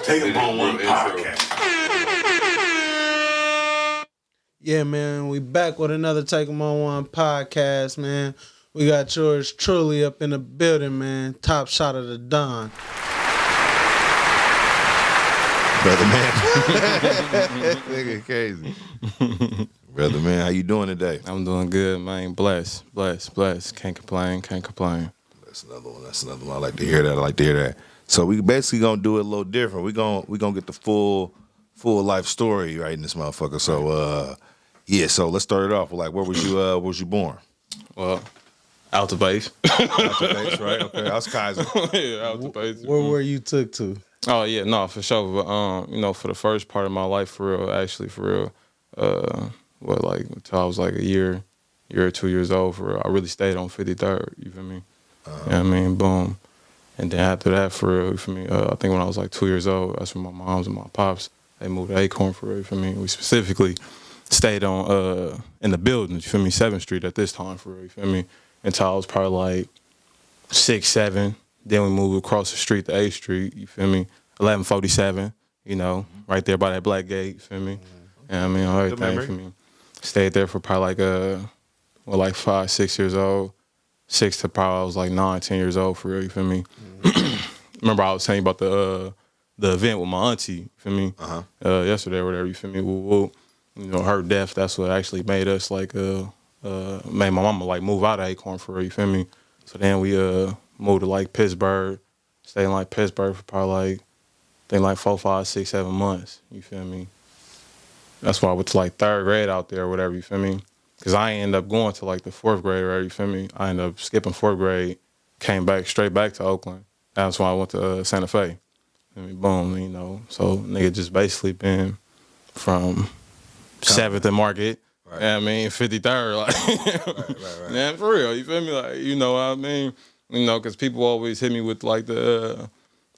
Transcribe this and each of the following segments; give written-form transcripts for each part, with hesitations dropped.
Take 'em on one podcast. Yeah, man, we back with another Take 'em on One podcast, man. We got yours truly up in the building, man. TOPSHOTTATHADON. Brother man. Nigga crazy. Brother man, how you doing today? I'm doing good, man. Blessed. Can't complain. That's another one. I like to hear that. So we basically gonna do it a little different. We gonna get the full life story right in this motherfucker. So so let's start it off. Like, where was you born? Well, out the base. Out the base, right? Okay, I was Kaiser. Yeah, out the base. Where were you took to? Oh yeah, no, for sure. But for the first part of my life, for real, until I was like a year or 2 years old, for real, I really stayed on 53rd. You feel me? You know what I mean? Boom. And then after that, for real, you feel me? I think when I was like 2 years old, that's when my moms and my pops, they moved to Acorn, for real, you feel me? We specifically stayed on in the building, you feel me? 7th Street at this time, for real, you feel me? Until I was probably like 6, 7. Then we moved across the street to 8th Street, you feel me? 1147, right there by that black gate, you feel me? And I mean, everything for me. Stayed there for probably like 5, 6 years old. 6 to probably I was like 9, 10 years old, for real, you feel me? Remember I was telling you about the event with my auntie, you feel me? Yesterday or whatever, you feel me? Woo. Her death, that's what actually made us made my mama like move out of Acorn, for real, you feel me? So then we moved to like Pittsburgh, stayed in like Pittsburgh for probably like 4, 5, 6, 7 months, you feel me? That's why I went to like 3rd grade out there or whatever, you feel me? Because I ended up going to like the 4th grade, right, you feel me? I ended up skipping 4th grade, came straight back to Oakland. That's why I went to Santa Fe. I mean, boom, So nigga just basically been from 7th and Market, right. I mean, 53rd, like, right. Man, for real, you feel me? Like, what I mean? Because people always hit me with like the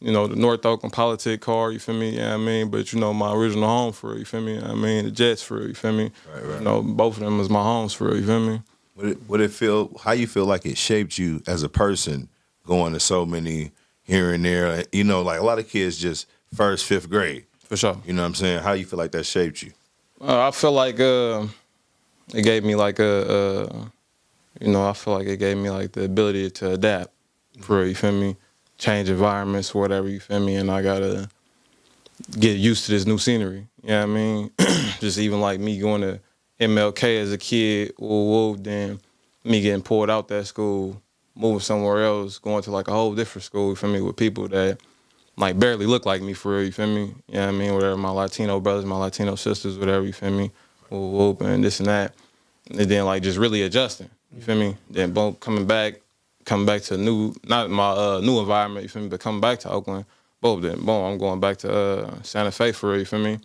North Oakland politic car, you feel me? Yeah, I mean, but my original home, for real, you feel me? I mean, the Jets, for real, you feel me? Right. Both of them is my homes, for real, you feel me? How you feel like it shaped you as a person, going to so many here and there? Like a lot of kids just 1st, 5th grade. For sure. You know what I'm saying? How you feel like that shaped you? I feel like it gave me like I feel like it gave me like the ability to adapt, for real, you feel me? Change environments or whatever, you feel me? And I gotta get used to this new scenery. You know what I mean? Just even like me going to MLK as a kid, then me getting pulled out that school, moving somewhere else, going to like a whole different school, you feel me, with people that like barely look like me, for real, you feel me? You know what I mean? Whatever, my Latino brothers, my Latino sisters, whatever, you feel me? And this and that. And then like just really adjusting, you feel me? Then boom, coming back to not my new environment, you feel me, but coming back to Oakland, I'm going back to Santa Fe, for real, you feel me?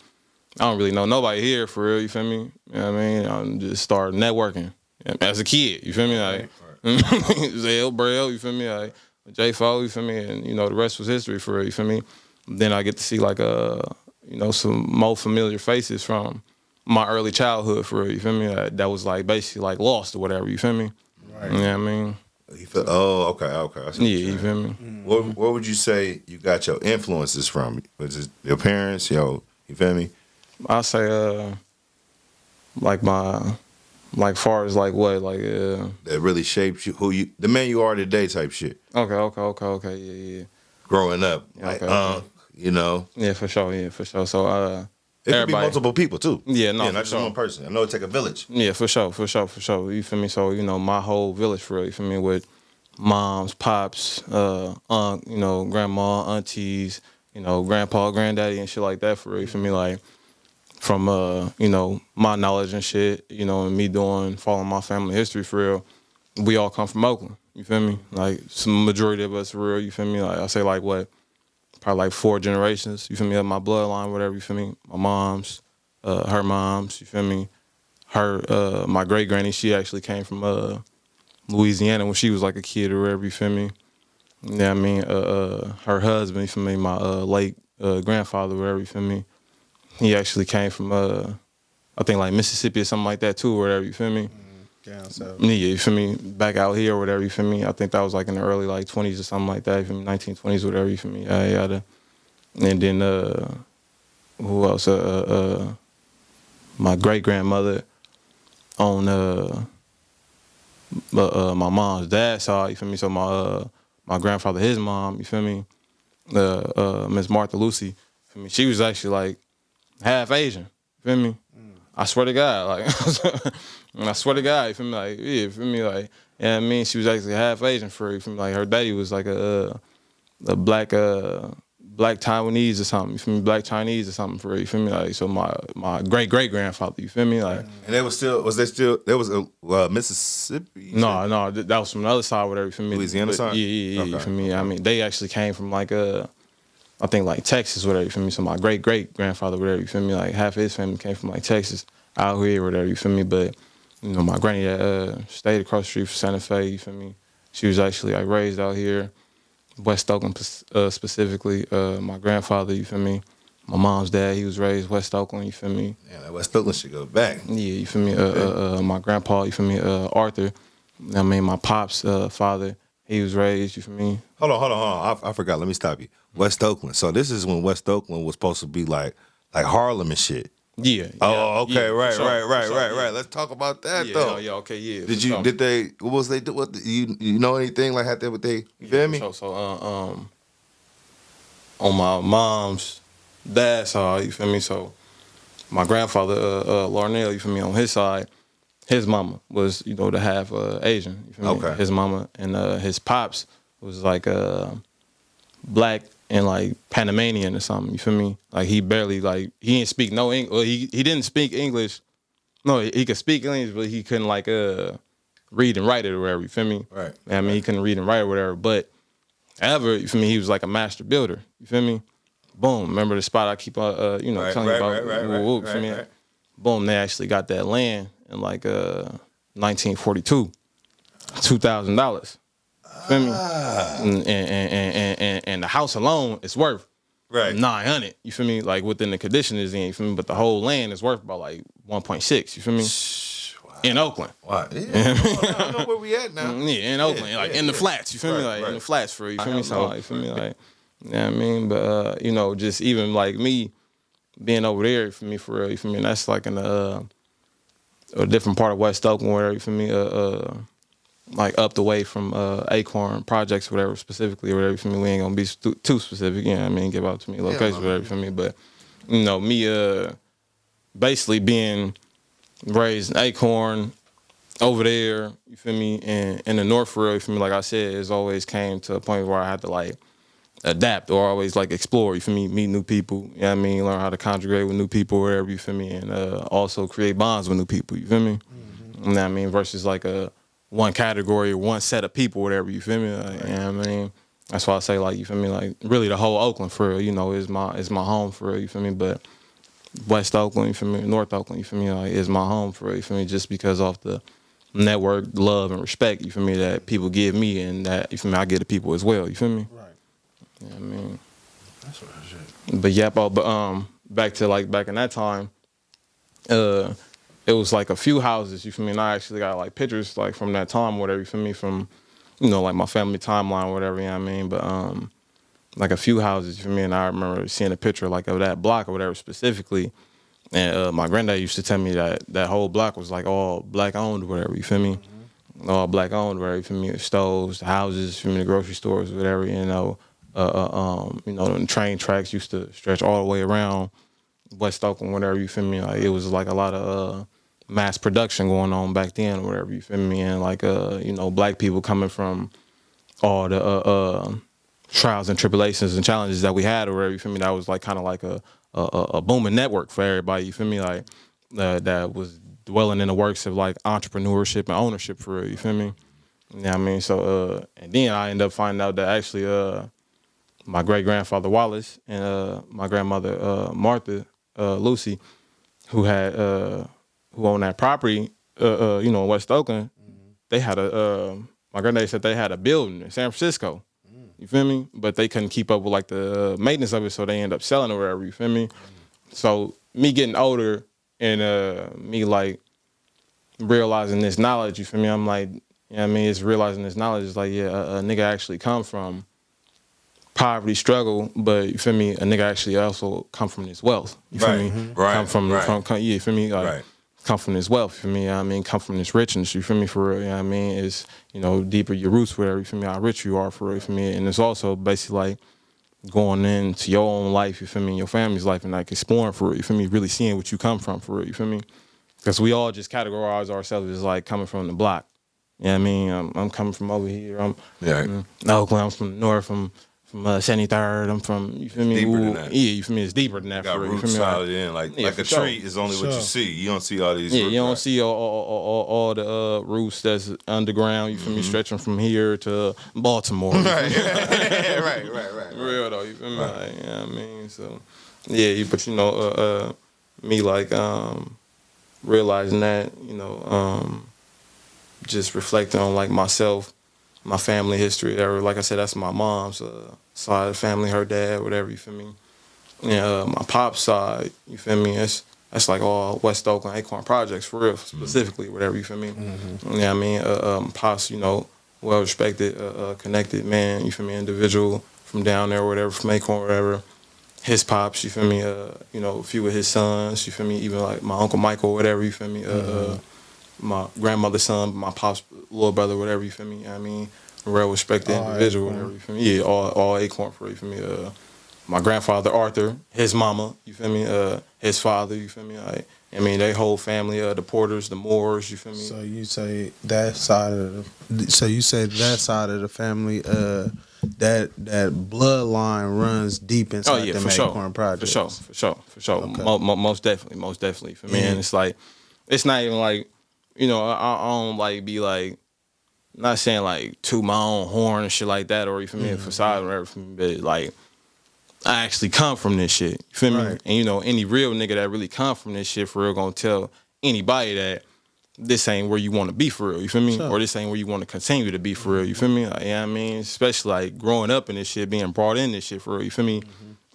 I don't really know nobody here, for real, you feel me? You know what I mean? I'm just starting networking as a kid, you feel me? Like, Zale, Braille, you feel me? Like, J4, you feel me? And, the rest was history, for real, you feel me? Then I get to see like, some more familiar faces from my early childhood, for real, you feel me? That was like basically like lost or whatever, you feel me? Right. You know what I mean? Okay. Yeah, you feel me? Where would you say you got your influences from? Was it your parents? You feel me? I say, far as like what, like that really shaped you, the man you are today, type shit. Okay, yeah. Growing up, okay. Yeah, for sure. So it could be multiple people too. Yeah, no, not just one person. I know it take a village. Yeah, for sure. You feel me? So my whole village, for real, you feel me? With moms, pops, grandma, aunties, grandpa, granddaddy, and shit like that, for real, you feel me? Like from my knowledge and shit, and me following my family history, for real, we all come from Oakland. You feel me? Like some majority of us, for real, you feel me? Like I say, like what? Probably like 4 generations, you feel me, of my bloodline, whatever, you feel me? My mom's, her mom's, you feel me? Her, my great granny, she actually came from Louisiana when she was like a kid or whatever, you feel me? You know what I mean? Her husband, you feel me? My late grandfather, whatever, you feel me? He actually came from, I think like Mississippi or something like that too, or whatever, you feel me? Down south. Yeah, you feel me? Back out here or whatever, you feel me? I think that was like in the early like 20s or something like that, you feel me? 1920s or whatever, you feel me? And then who else? My great grandmother on my mom's dad's side. You feel me? So my grandfather, his mom. You feel me? Miss Martha Lucy. You feel me? She was actually like half Asian. You feel me? I swear to God, like I swear to God, you feel me? Like, yeah, you feel me? Like, yeah, I mean, she was actually half Asian for you feel me? Like her daddy was like a black black Taiwanese or something, you feel me? Black Chinese or something for you feel me? Like, so my great grandfather, you feel me? Like, And there was a Mississippi? no, that was from the other side, whatever, you feel me? Louisiana But, side? Yeah, you Okay, feel me? okay. I mean, they actually came from like I think like Texas, whatever, you feel me? So my great grandfather, whatever, you feel me? Like half of his family came from like Texas out here, whatever, you feel me? But you know, my granny stayed across the street from Santa Fe, you feel me? She was actually like raised out here, West Oakland specifically. My grandfather, you feel me? My mom's dad, he was raised West Oakland, you feel me? Yeah, that West Oakland should go back. Yeah, you feel me? My grandpa, you feel me? Arthur, I mean, my pop's father, he was raised, you feel me? Hold on. I forgot. Let me stop you. West Oakland. So this is when West Oakland was supposed to be like Harlem and shit. Yeah. Oh, okay, yeah, right. for sure, yeah. Let's talk about that Yeah, though. yeah, okay, yeah. Did for you? sure. Did they? What was they do? What you know anything like that? What they? You feel me? So, on my mom's dad's side, you feel me? So, my grandfather, Larnell, you feel me? On his side, his mama was, you know, the half Asian, you feel me? Okay. His mama and his pops was like black and like Panamanian or something, you feel me? Like he barely like he didn't speak no English. Well, he didn't speak English. No, he could speak English, but he couldn't like read and write it or whatever. You feel me? Right. I mean, he couldn't read and write or whatever. But however, you feel me? He was like a master builder. You feel me? Boom. Remember the spot I keep telling you about? You feel me? Right. Boom. They actually got that land in like 1942, $2,000. Feel me? And the house alone is worth Right. 900. You feel me? Like within the condition is in. You feel me? But the whole land is worth about like 1.6. You feel me? Wow. In Oakland. Wow. Yeah. I know where we at now. Yeah, in Oakland, like in the flats. You feel me? Like in the flats for you. Feel me? So like, you feel me? Like, you know what I mean? But you know, just even like me being over there for me for real. You feel me? And that's like in a different part of West Oakland, where you feel me? Like up the way from Acorn Projects, or whatever, specifically, or whatever. You feel me? We ain't gonna be too specific. You know what I mean? Give out to me location, whatever. You feel me? But you know, me basically being raised in Acorn over there, you feel me, and in the North for real, you feel me, like I said, it's always came to a point where I had to like adapt or always like explore, you feel me, meet new people, you know what I mean, learn how to conjugate with new people, wherever, you feel me, and also create bonds with new people, you feel me? You know what I mean? Versus like one category or one set of people, whatever, you feel me? Like, you know what I mean? That's why I say, like, you feel me, like really the whole Oakland for real, you know, is my home for real, you feel me? But West Oakland, you feel me, North Oakland, you feel me, like is my home for real, you feel me, just because off the network, love, and respect, you feel me, that people give me, and that, you feel me, I give to people as well, you feel me? Right. You know what I mean? That's what I said. But yeah, but back to like back in that time, it was like a few houses, you feel me, and I actually got like pictures like from that time, whatever, you feel me, from, you know, like my family timeline, whatever, you know what I mean? But like a few houses, you feel me, and I remember seeing a picture like of that block or whatever specifically. And my granddad used to tell me that that whole block was like all black owned, whatever, you feel me? All black owned, whatever, you feel me? The stores, the houses, you feel me? The grocery stores, whatever, you know. The train tracks used to stretch all the way around West Oakland, whatever, you feel me? Like it was like a lot of mass production going on back then, or whatever, you feel me? And like black people coming from all the trials and tribulations and challenges that we had, or whatever, you feel me? That was like kind of like a booming network for everybody, you feel me? Like that was dwelling in the works of like entrepreneurship and ownership for real, you feel me? You know what I mean? So and then I ended up finding out that actually my great grandfather Wallace and my grandmother Martha Lucy, who owned that property, in West Oakland, they had my granddad said they had a building in San Francisco. You feel me? But they couldn't keep up with like the maintenance of it, so they ended up selling it or whatever, you feel me? So me getting older and me like realizing this knowledge, you feel me? I'm like, you know what I mean? It's realizing this knowledge is like, yeah, a nigga actually come from poverty struggle, but you feel me, a nigga actually also come from this wealth. You feel me? Right. Come from yeah, you feel me? Like, come from this wealth, you feel me? You know what I mean, come from this richness, you feel me, for real, you know what I mean? It's, you know, deeper your roots, whatever, you feel me, how rich you are, for real, you feel me? And it's also basically like going into your own life, you feel me, your family's life, and like exploring, for real, you feel me, really seeing what you come from, for real, you feel me? Because we all just categorize ourselves as like coming from the block. You know what I mean? I'm coming from over here. I'm Oakland. I'm from the north. From 73rd. I'm from, you feel me? Deeper than that. Yeah, you feel me? It's deeper than that. Got for roots solid in. Like a tree is only what you see. You don't see all these. Yeah, you don't see all the roots that's underground. You feel me? Stretching from here to Baltimore. Right. Real though. You feel me? Like, you know what I mean? So yeah, but you know, me like realizing that, you know, just reflecting on like myself, my family history. Like I said, that's my mom's side of the family, her dad, whatever, you feel me? And my pop's side, you feel me? That's like all West Oakland Acorn projects, for real, specifically, whatever, you feel me? You know what I mean? Pops, you know, well-respected, connected man, you feel me? Individual from down there, whatever, from Acorn, whatever. His pops, you feel me? You know, a few of his sons, you feel me? Even like my Uncle Michael, whatever, you feel me? My grandmother's son, my pop's little brother, whatever, you feel me? You know what I mean? Real respected individual, whatever, you feel me? Yeah, all Acorn, for you feel me? My grandfather, Arthur, his mama, you feel me? His father, you feel me? Like, I mean, they whole family, the Porters, the Moores, you feel me? So you say that side of the family, that bloodline runs deep inside them Acorn projects. For sure. Okay. Most definitely, for me. And it's like, it's not even like, you know, I don't like be like, not saying like toot my own horn and shit like that, or you feel me, a facade or whatever, for me, but like, I actually come from this shit, you feel me? And you know, any real nigga that really come from this shit, for real, gonna tell anybody that this ain't where you want to be, for real, you feel me? Sure. Or this ain't where you want to continue to be, for real, you feel me? Like, you know what I mean? Especially like growing up in this shit, being brought in this shit, for real, you feel me?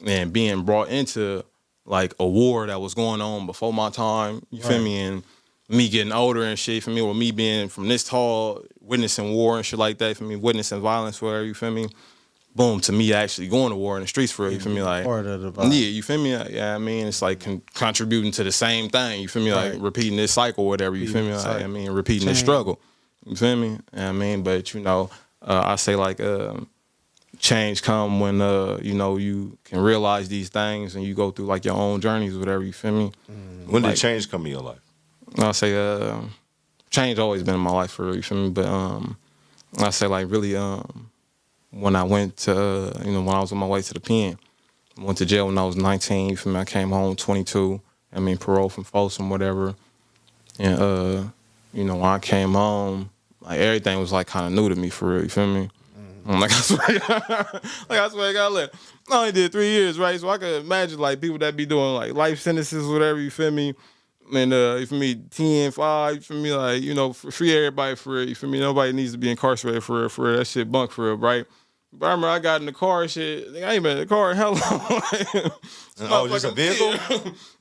And being brought into like a war that was going on before my time, you feel me? And me getting older and shit, for me, or me being from this tall, witnessing war and shit like that, for me, witnessing violence, whatever, you feel me? Boom, to me actually going to war in the streets, for real, you feel me? Like, part of the vibe. Yeah, you feel me? Like, yeah, I mean, it's like contributing to the same thing, you feel me? Like repeating this cycle, whatever, you feel me? Like, I mean, repeating this struggle, you feel me? I mean, but you know, I say like change come when you know, you can realize these things and you go through like your own journeys, whatever, you feel me? When did change come in your life? I say change always been in my life, for real, you feel me? But I say like really when I went to you know, when I was on my way to the pen, I went to jail when I was 19, you feel me? I came home 22, I mean, parole from Folsom, whatever. And you know, when I came home, like everything was like kind of new to me, for real, you feel me? Like I swear to God, look, I only did 3 years, right? So I could imagine like people that be doing like life sentences, whatever, you feel me? And you feel me, 10, 5, you feel me, like, you know, free everybody, for real, you feel me? Nobody needs to be incarcerated, for real, that shit bunk, for real, right? But I remember I got in the car and shit, I ain't been in the car in hell long. Just a vehicle?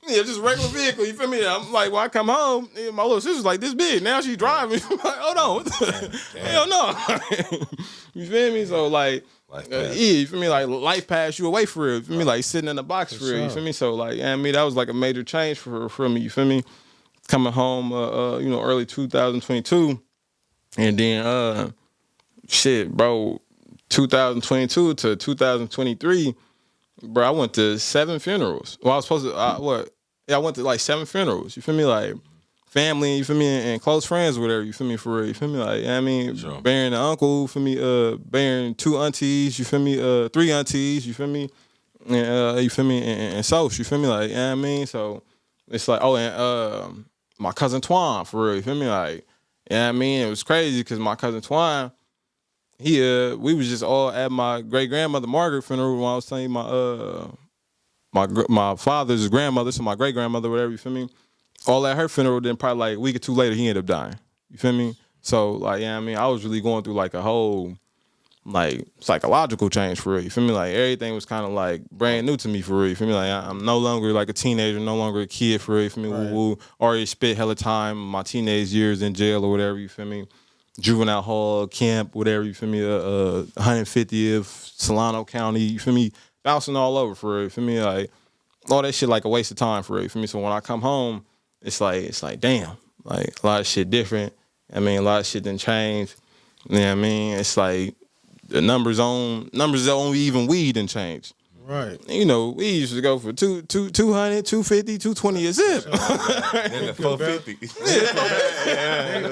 Yeah, just a regular vehicle, you feel me? I'm like, when I come home, my little sister's like this big, now she's driving. I'm like, hold on, hell no. You feel me? So like, yeah, you feel me? Like life passed you away, for real. You feel me? Like sitting in the box, for real. You feel me? So like, I mean, that was like a major change for me. You feel me? Coming home, you know, early 2022, and then shit, bro, 2022 to 2023, bro, I went to 7 funerals. Well, I was supposed to I went to like 7 funerals. You feel me? Like family, you feel me, and close friends, or whatever, you feel me, for real, you feel me, like, I mean, burying an uncle, for me, burying 2 aunties, you feel me, 3 aunties, you feel me, and you feel me, and so, you feel me, like, you know what I mean, so, it's like, oh, and my cousin Twan, for real, you feel me, like, you know what I mean, it was crazy, because my cousin Twan, we was just all at my great-grandmother Margaret funeral, when I was telling you my father's grandmother, so my great-grandmother, whatever, you feel me, all at her funeral, then probably like a week or 2 later, he ended up dying. You feel me? So, like, yeah, I mean, I was really going through like a whole, like, psychological change, for real. You feel me? Like, everything was kind of like brand new to me, for real. You feel me? Like, I'm no longer like a teenager, no longer a kid, for real. You feel me? Right. Woo, already spent hella time, my teenage years in jail or whatever, you feel me? juvenile hall, camp, whatever, you feel me, 150th, Solano County, you feel me, bouncing all over for real, you feel me, like, all that shit like a waste of time for real, you feel me, so when I come home, it's like, damn, like, a lot of shit different, I mean, a lot of shit done changed, you know what I mean, it's like, the numbers don't even weed done changed. Right. You know, we used to go for 200, 250, 220 a zip. Then the 450. You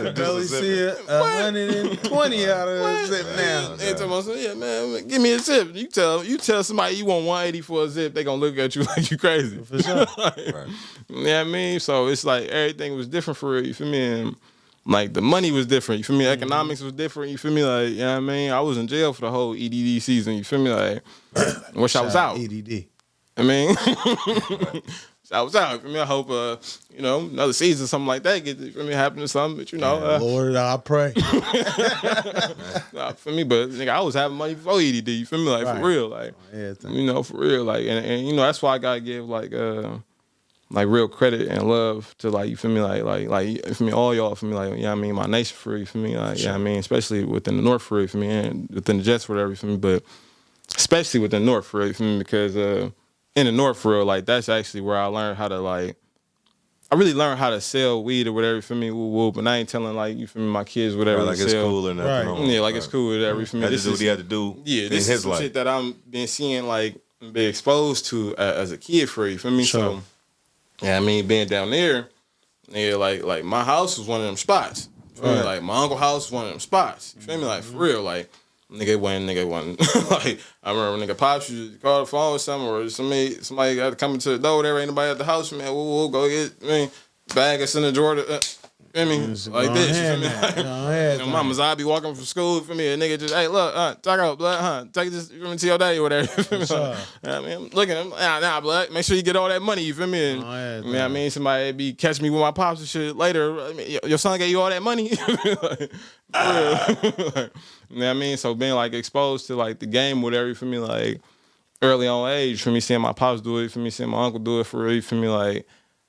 can barely see 120 out of a zip now. They tell me, yeah, man, give me a zip. You tell somebody you want 180 for a zip, they gonna look at you like you crazy. For sure. Like, Right. You know what I mean? So it's like everything was different for real, you feel me? And like the money was different, you feel me? Economics was different, you feel me? Like, you know what I mean? I was in jail for the whole EDD season, you feel me? Like, I wish I was out. EDD. I mean, I was out. For me, I hope, you know, another season, something like that, get for me happen or something. But you know, Lord, I pray. for me, but nigga, I was having money before EDD. You feel me, like Right. for real, like you know, for real, like, and you know, that's why I gotta give like real credit and love to like you feel me, like for me, all y'all for me, like you know what I mean, my nation for real, you feel me, like you know what I mean, especially within the North for real, for me, and within the Jets, whatever, for me, but especially within the North for real, for me, because in the North for real, like that's actually where I learned how to like. I really learned how to sell weed or whatever for me, but I ain't telling like you for me, my kids whatever. Right, like to it's sell. cool or nothing. Right. on. Yeah, like it's cool whatever for me. Had to This do what is he had to do. yeah, in this is his some life. shit that I'm been seeing like be exposed to as a kid for you. For me, Sure. so yeah, I mean being down there, yeah, like my house was one of them spots. You feel me? Right. Like my uncle's house was one of them spots. You feel me? Like for real, like. Nigga wasn't like I remember nigga pops used to call the phone or something or somebody got to come into the door there ain't nobody at the house man we'll go get bag us in the drawer like this you feel me like, mama's I be walking from school for me a nigga just hey look talk out blood take this you feel me to your daddy or whatever you feel me like, I mean I'm looking at him nah blood make sure you get all that money you feel me and you know what I mean somebody be catch me with my pops and shit later I mean, your son gave you all that money like, like, you know what I mean? So being like exposed to like the game, whatever, for me, like early on age, for me seeing my pops do it, for me seeing my uncle do it, for really, for me, like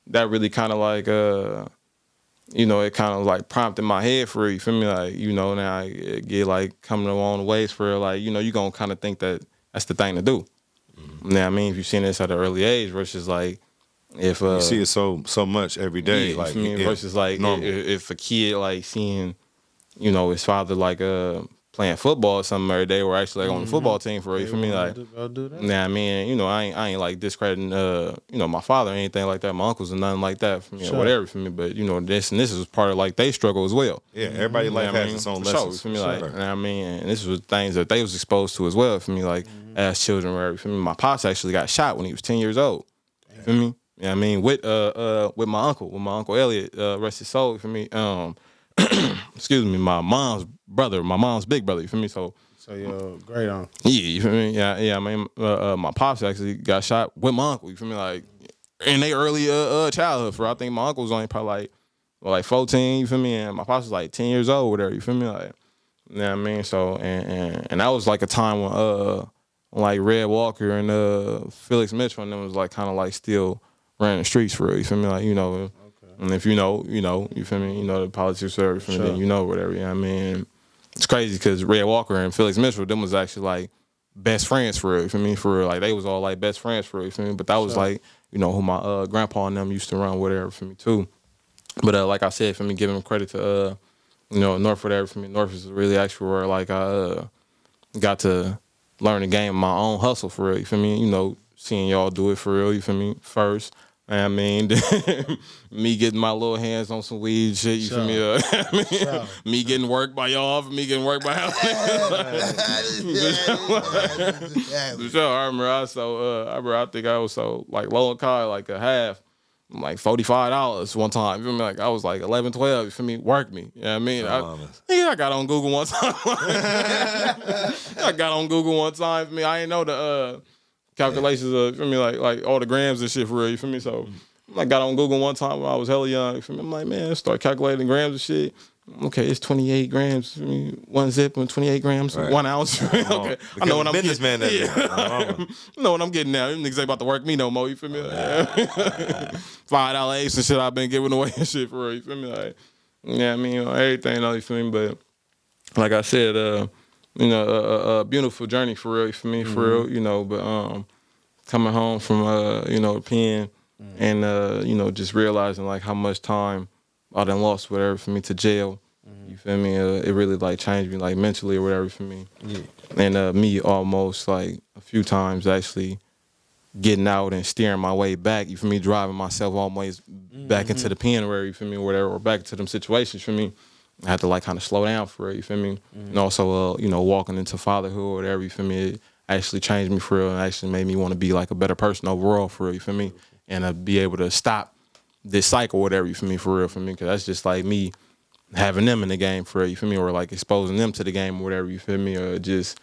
that really kind of like, you know, it kind of like prompted my head for you, feel me? Like, you know, now I get like coming along the ways for like, you know, you gonna kind of think that that's the thing to do. You know what I mean? If you've seen this at an early age versus like, if You see it so much every day, yeah, like you feel me? Versus like if a kid like seeing, you know, his father like playing football or something every day, or actually like on the football team for you. For me, like, Go do that. nah, I mean, you know, I ain't like discrediting, you know, my father or anything like that, my uncles and nothing like that for me, Sure. or whatever for me. But you know, this is part of like they struggle as well. yeah, everybody life You know what I has mean? its own For lessons. sure, for me, for like, sure. you know what I mean, and this was things that they was exposed to as well for me, like as children. Where for me, my pops actually got shot when he was 10 years old. For me, you know what I mean, with my uncle Elliot, rest his soul. For me, excuse me, my mom's brother, my mom's big brother. You feel me? So your great uncle. yeah, you feel me? Yeah. I mean, my pops actually got shot with my uncle. You feel me? Like in their early childhood. For I think my uncle was only probably like 14. You feel me? And my pops was like 10 years old. Whatever. You feel me? Like, you know what I mean? So and that was like a time when like Red Walker and Felix Mitchell and them was like kind of like still running the streets for real. You feel me? Like, you know. And if you know, you feel me? You know the politics service, sure. Then you know whatever. You know what I mean? It's crazy because Red Walker and Felix Mitchell, them was actually like best friends for real. You feel me? For real, like they was all like best friends for real. You feel me? But that was Sure. like, you know, who my grandpa and them used to run whatever for me too. But like I said, for me, giving credit to you know, North whatever for me. North is really actually where like I got to learn the game of my own hustle for real. You feel me? You know, seeing y'all do it for real. You feel me? First. I mean, me getting my little hands on some weed shit, you feel me? I mean, me getting worked by y'all, me getting worked by y'all. For sure, I remember I think I was so like low in car, like a half, like $45 one time. You feel me? Like I was like 11, 12, you feel me? Work me. You know what I mean? I got on Google one time. I got on Google one time for me. I ain't know the calculations of, you feel me, like all the grams and shit for real, you feel me? So I got on Google one time when I was hella young, you feel me? I'm like, man, start calculating grams and shit. Okay, it's 28 grams, for me, one zip and 28 grams, right. 1 ounce. Okay, I know what I'm getting. Businessman, I know what I'm getting now. Them niggas ain't about to work me no more, you feel me? $5 apes and shit I've been giving away and shit for real, you feel me? Like, yeah, I mean, everything, you feel me? But like I said, you know, a beautiful journey for real, for me, for real, you know, but coming home from, you know, the pen and, you know, just realizing like how much time I done lost, whatever, for me to jail. You feel me? It really like changed me like mentally or whatever for me. Yeah. And me almost like a few times actually getting out and steering my way back. You feel me? Driving myself always back into the pen or you feel me, or whatever, or back to them situations for me. I had to like kind of slow down for it, you feel me? And also, you know, walking into fatherhood or whatever, you feel me? It actually changed me for real and actually made me want to be like a better person overall for real, you feel me? And be able to stop this cycle or whatever, you feel me, for real, for me? Because that's just like me having them in the game for real, you feel me? Or like exposing them to the game or whatever, you feel me? Or just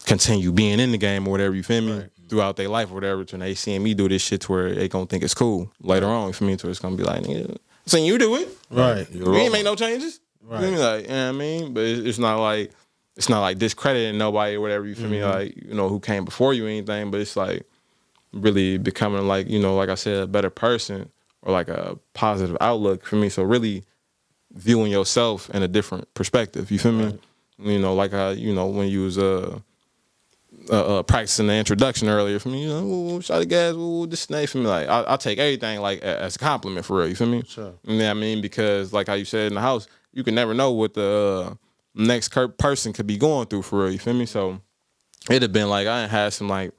continue being in the game or whatever, you feel me? Right. Throughout their life or whatever, and they seeing me do this shit to where they gonna think it's cool later on, you feel me? To where it's gonna be like, nigga, saying you do it. Right. You ain't make no changes. Right. You feel me? Like, you know what I mean? But it's not like discrediting nobody or whatever, you feel me? Like, you know, who came before you or anything, but it's like really becoming like, you know, like I said, a better person or like a positive outlook for me. So really viewing yourself in a different perspective, you feel me? You know, like how, you know, when you was practicing the introduction earlier for me, you know, shot the gas, this and that for me. Like, I take everything like as a compliment for real, you feel me? Sure. You know what I mean? Because like how you said in the house, you can never know what the next person could be going through for real, you feel me? So it'd have been like, I ain't had some like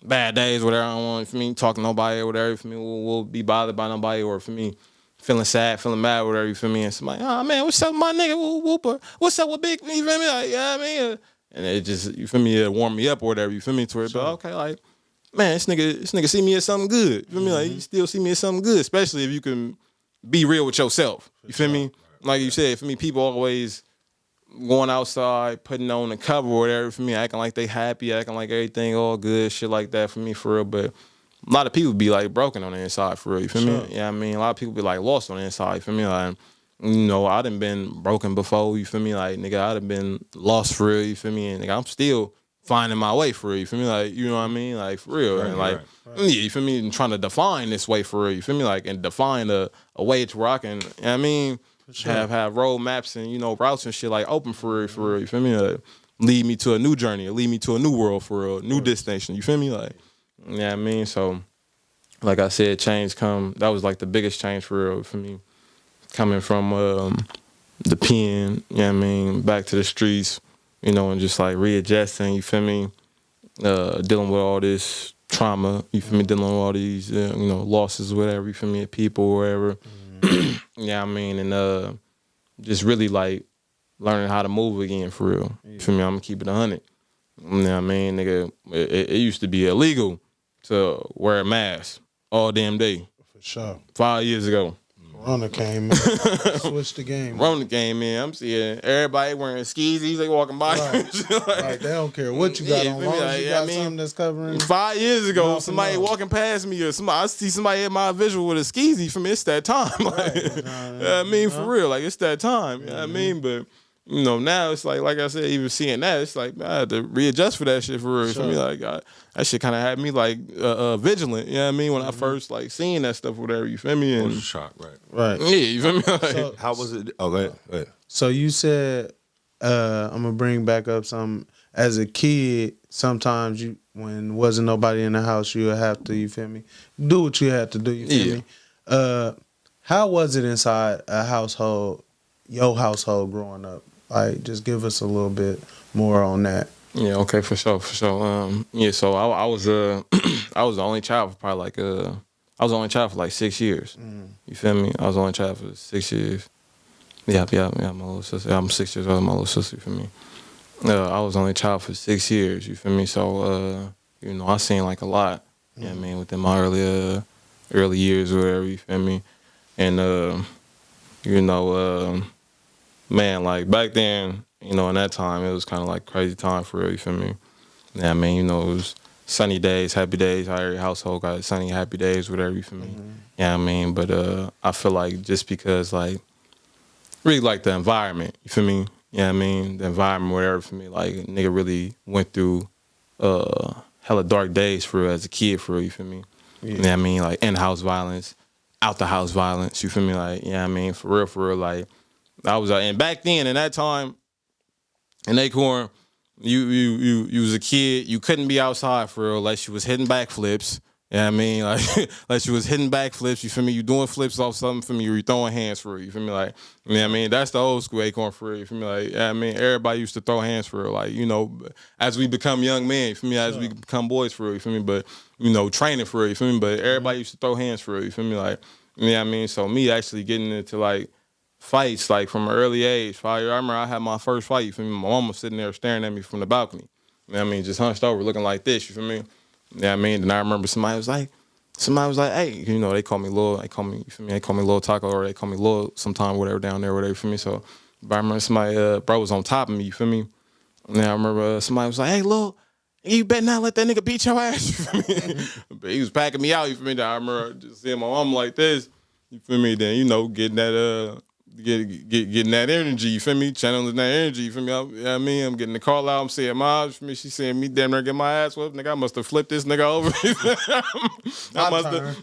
bad days, whatever, I don't want, for me, talking to nobody or whatever, for me, we'll be bothered by nobody, or for me, feeling sad, feeling mad, whatever, you feel me? And somebody, oh man, what's up with my nigga, whooper? What's up with Big, you feel me? Like, yeah, I mean, and it just, you feel me, it warmed me up or whatever, you feel me, to where, but okay, like, man, this nigga see me as something good, you feel me? Like, he still see me as something good, especially if you can be real with yourself, you feel me? Like you said, for me, people always going outside, putting on the cover or whatever, for me, acting like they happy, acting like everything all good, shit like that for me, for real, but a lot of people be like broken on the inside for real, you feel me? Yeah, I mean, a lot of people be like lost on the inside, you feel me? Like, you know, I done been broken before, you feel me? Like, nigga, I done been lost for real, you feel me? And nigga, I'm still finding my way for real, you feel me? Like, you know what I mean? Like, for real. Right, and like, yeah, you feel me? And trying to define this way for real, you feel me? Like, and define a way to where I can, you know what I mean? Have road maps and, you know, routes and shit like open for real, you feel me? Like, lead me to a new journey, or lead me to a new world for real, new destination, you feel me? Like, you know what I mean? So, like I said, change that was like the biggest change for real for me. Coming from the pen, you know what I mean, back to the streets, you know, and just like readjusting, you feel me? Dealing with all this trauma, you feel me? Dealing with all these, you know, losses, whatever, you feel me? People, or whatever. You know what I mean? And just really like learning how to move again for real. You feel me? I'm gonna keep it 100. You know what I mean? Nigga, it used to be illegal to wear a mask all damn day. For sure. 5 years ago. Rona came in, switched the game. Rona came in. I'm seeing everybody wearing skeezies. They walking by. Right. Like, they don't care what you got on. Long as you got something that's covering. 5 years ago, somebody walking past me, or I see somebody in my visual with a skeezy. For me, it's that time. Like, I mean, for real, like it's that time. You know what I mean? But you know, now it's like I said, even seeing that, it's like I had to readjust for that shit for real. Sure. For me, like that shit kind of had me like vigilant. You know what I mean? When I first like seeing that stuff, whatever. You feel me? And shock, right? Right. Yeah, you feel me? Like, so, how was it? Oh, go ahead. So you said I'm gonna bring back up some. As a kid, sometimes when wasn't nobody in the house, you would have to. You feel me? Do what you had to do. You feel me? How was it inside a household? Your household growing up? Like, just give us a little bit more on that. Yeah, okay, for sure. Yeah, so I was I was the only child for probably like I was the only child for like 6 years. You feel me? I was the only child for 6 years. Yeah, my little sister. I'm 6 years older than my little sister. You feel me? I was the only child for 6 years. You feel me? So you know, I seen like a lot. You know what I mean? Within my early years or whatever. You feel me? And you know. Man, like back then, you know, in that time, it was kind of like crazy time for real, you feel me? Yeah, I mean, you know, it was sunny days, happy days. How every household got sunny, happy days, whatever, you feel me? Yeah, I mean, but I feel like just because, like, really like the environment, you feel me? Yeah, I mean, the environment, whatever, for me, like, nigga really went through hella dark days for real as a kid, for real, you feel me? Yeah, I mean, like, in-house violence, out-the-house violence, you feel me? Like, yeah, I mean, for real, like, I was, and back then, in that time, in Acorn, you was a kid. You couldn't be outside for real unless you was hitting backflips. You know what I mean? Like, unless you was hitting backflips, you feel me? You doing flips off something for me, you throwing hands for real, you feel me? Like, you know what I mean? That's the old school Acorn for real, you feel me? Like, yeah, I mean, everybody used to throw hands for real. Like, you know, as we become young men, you feel me? As we become boys for real, you feel me? But, you know, training for real, you feel me? But everybody used to throw hands for real, you feel me? Like, you know what I mean? So me actually getting into, like, fights, like, from an early age. I remember I had my first fight, you feel me? My mom was sitting there staring at me from the balcony. You know what I mean? Just hunched over, looking like this, you feel me? You know what I mean? Then I remember somebody was like, hey, you know, they call me Lil, you feel me? They call me Lil Taco, or they call me Lil sometime, whatever, down there, whatever, you feel me? So, but I remember somebody, bro was on top of me, you feel me? And I remember somebody was like, hey, Lil, you better not let that nigga beat your ass, you feel me? But he was packing me out, you feel me? Then I remember just seeing my mom like this, you feel me? Then, you know, getting that, getting that energy, you feel me? Channeling that energy, you feel me? You know what I mean? I'm getting the call out, I'm saying, Mom, you feel me? She saying me damn near get my ass whooped. Nigga, I must have flipped this nigga over.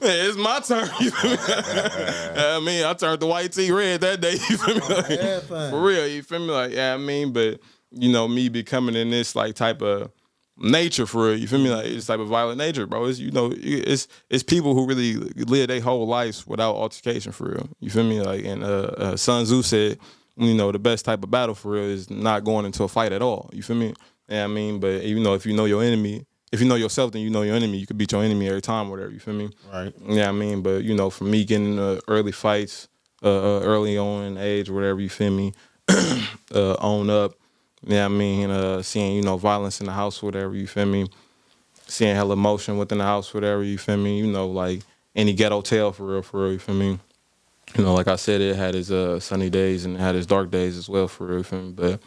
It's my turn, you feel me? I mean, I turned the white tee red that day, you feel me? Like, for real, you feel me? Like, yeah, I mean, but, you know, me becoming in this, like, type of nature for real, you feel me? Like, it's type of violent nature, bro. It's, you know, it's people who really live their whole lives without altercation for real. You feel me? Like, and Sun Tzu said, you know, the best type of battle for real is not going into a fight at all. You feel me? Yeah, I mean, but you know, if you know your enemy, if you know yourself, then you know your enemy. You could beat your enemy every time, whatever. You feel me? Right. Yeah, I mean, but you know, for me getting early fights, early on in age, whatever. You feel me? Own up. Yeah, I mean, seeing, you know, violence in the house, whatever, you feel me? Seeing hella emotion within the house, whatever, you feel me? You know, like any ghetto tale for real, you feel me? You know, like I said, it had its sunny days and it had its dark days as well, for real, you feel me? But,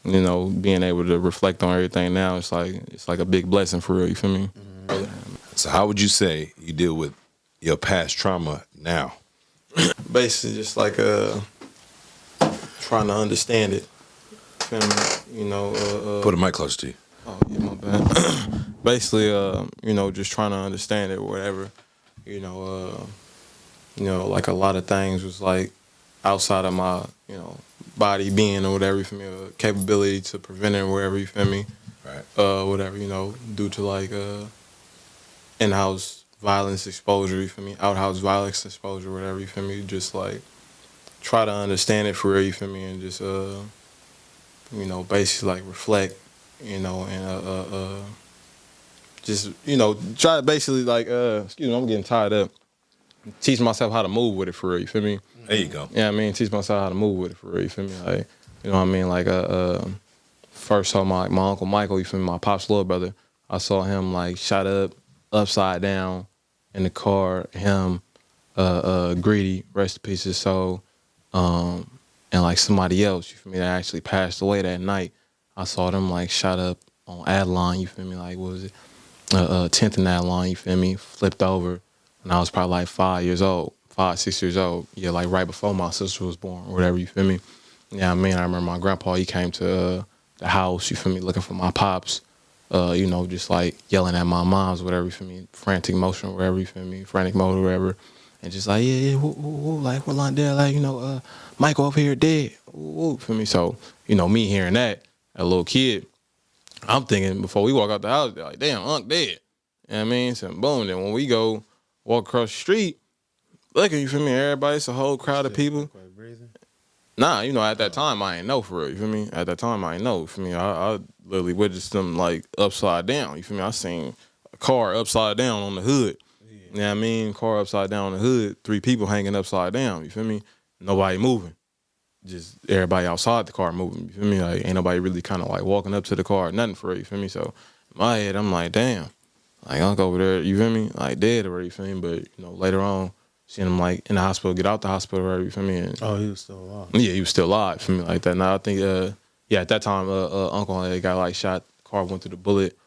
you know, being able to reflect on everything now, it's like a big blessing for real, you feel me? Mm-hmm. So how would you say you deal with your past trauma now? Basically, just like trying to understand it. You know, put a mic close to you. Oh yeah, my bad. Basically, you know, just trying to understand it, or whatever. You know, like a lot of things was like outside of my, you know, body being or whatever. You feel me? Capability to prevent it or whatever. You feel me? Right. Whatever, you know, due to like in-house violence exposure. You feel me? Outhouse violence exposure, whatever. You feel me? Just like try to understand it for real. You feel me? And just you know, basically like reflect, you know, and just, you know, try to basically like excuse me, I'm getting tied up. Teach myself how to move with it for real, you feel me? There you go. Yeah, I mean, teach myself how to move with it for real, you feel me? Like, you know what I mean? Like first saw my Uncle Michael, you feel me, my pop's little brother. I saw him like shot up, upside down in the car, him, Greedy, rest in peace his soul. And like somebody else, you feel me, that actually passed away that night. I saw them like shot up on Adeline, you feel me, like what was it? 10th and Adeline, you feel me, flipped over. And I was probably like 5, 6 years old. Yeah, like right before my sister was born or whatever, you feel me? Yeah, I mean, I remember my grandpa, he came to the house, you feel me, looking for my pops, you know, just like yelling at my moms, whatever, you feel me, frantic motion, whatever, you feel me, frantic mode, whatever. And just like, yeah, like, what line there, like, you know, Michael over here dead, for me. So, you know, me hearing that, a little kid, I'm thinking before we walk out the house, like, damn, Unc dead. You know what I mean? So, boom, then when we go walk across the street, look at you, feel me, everybody, it's a whole crowd of people. Nah, you know, at that time, I ain't know for real, you feel me? At that time, I ain't know, you feel me? I literally witnessed them, like, upside down, you feel me? I seen a car upside down on the hood. You know what I mean? Car upside down on the hood, 3 people hanging upside down, you feel me? Nobody moving. Just everybody outside the car moving, you feel me? Like, ain't nobody really kind of like walking up to the car, nothing for it, you feel me? So, in my head, I'm like, damn. Like, Uncle over there, you feel me? Like, dead already, you feel me? But, you know, later on, seeing him, like, in the hospital, get out the hospital already, you feel me? And, oh, he was still alive. Yeah, he was still alive, you feel me? Like that. Now, I think, yeah, at that time, Uncle had got, like, shot. Car went through the bullet,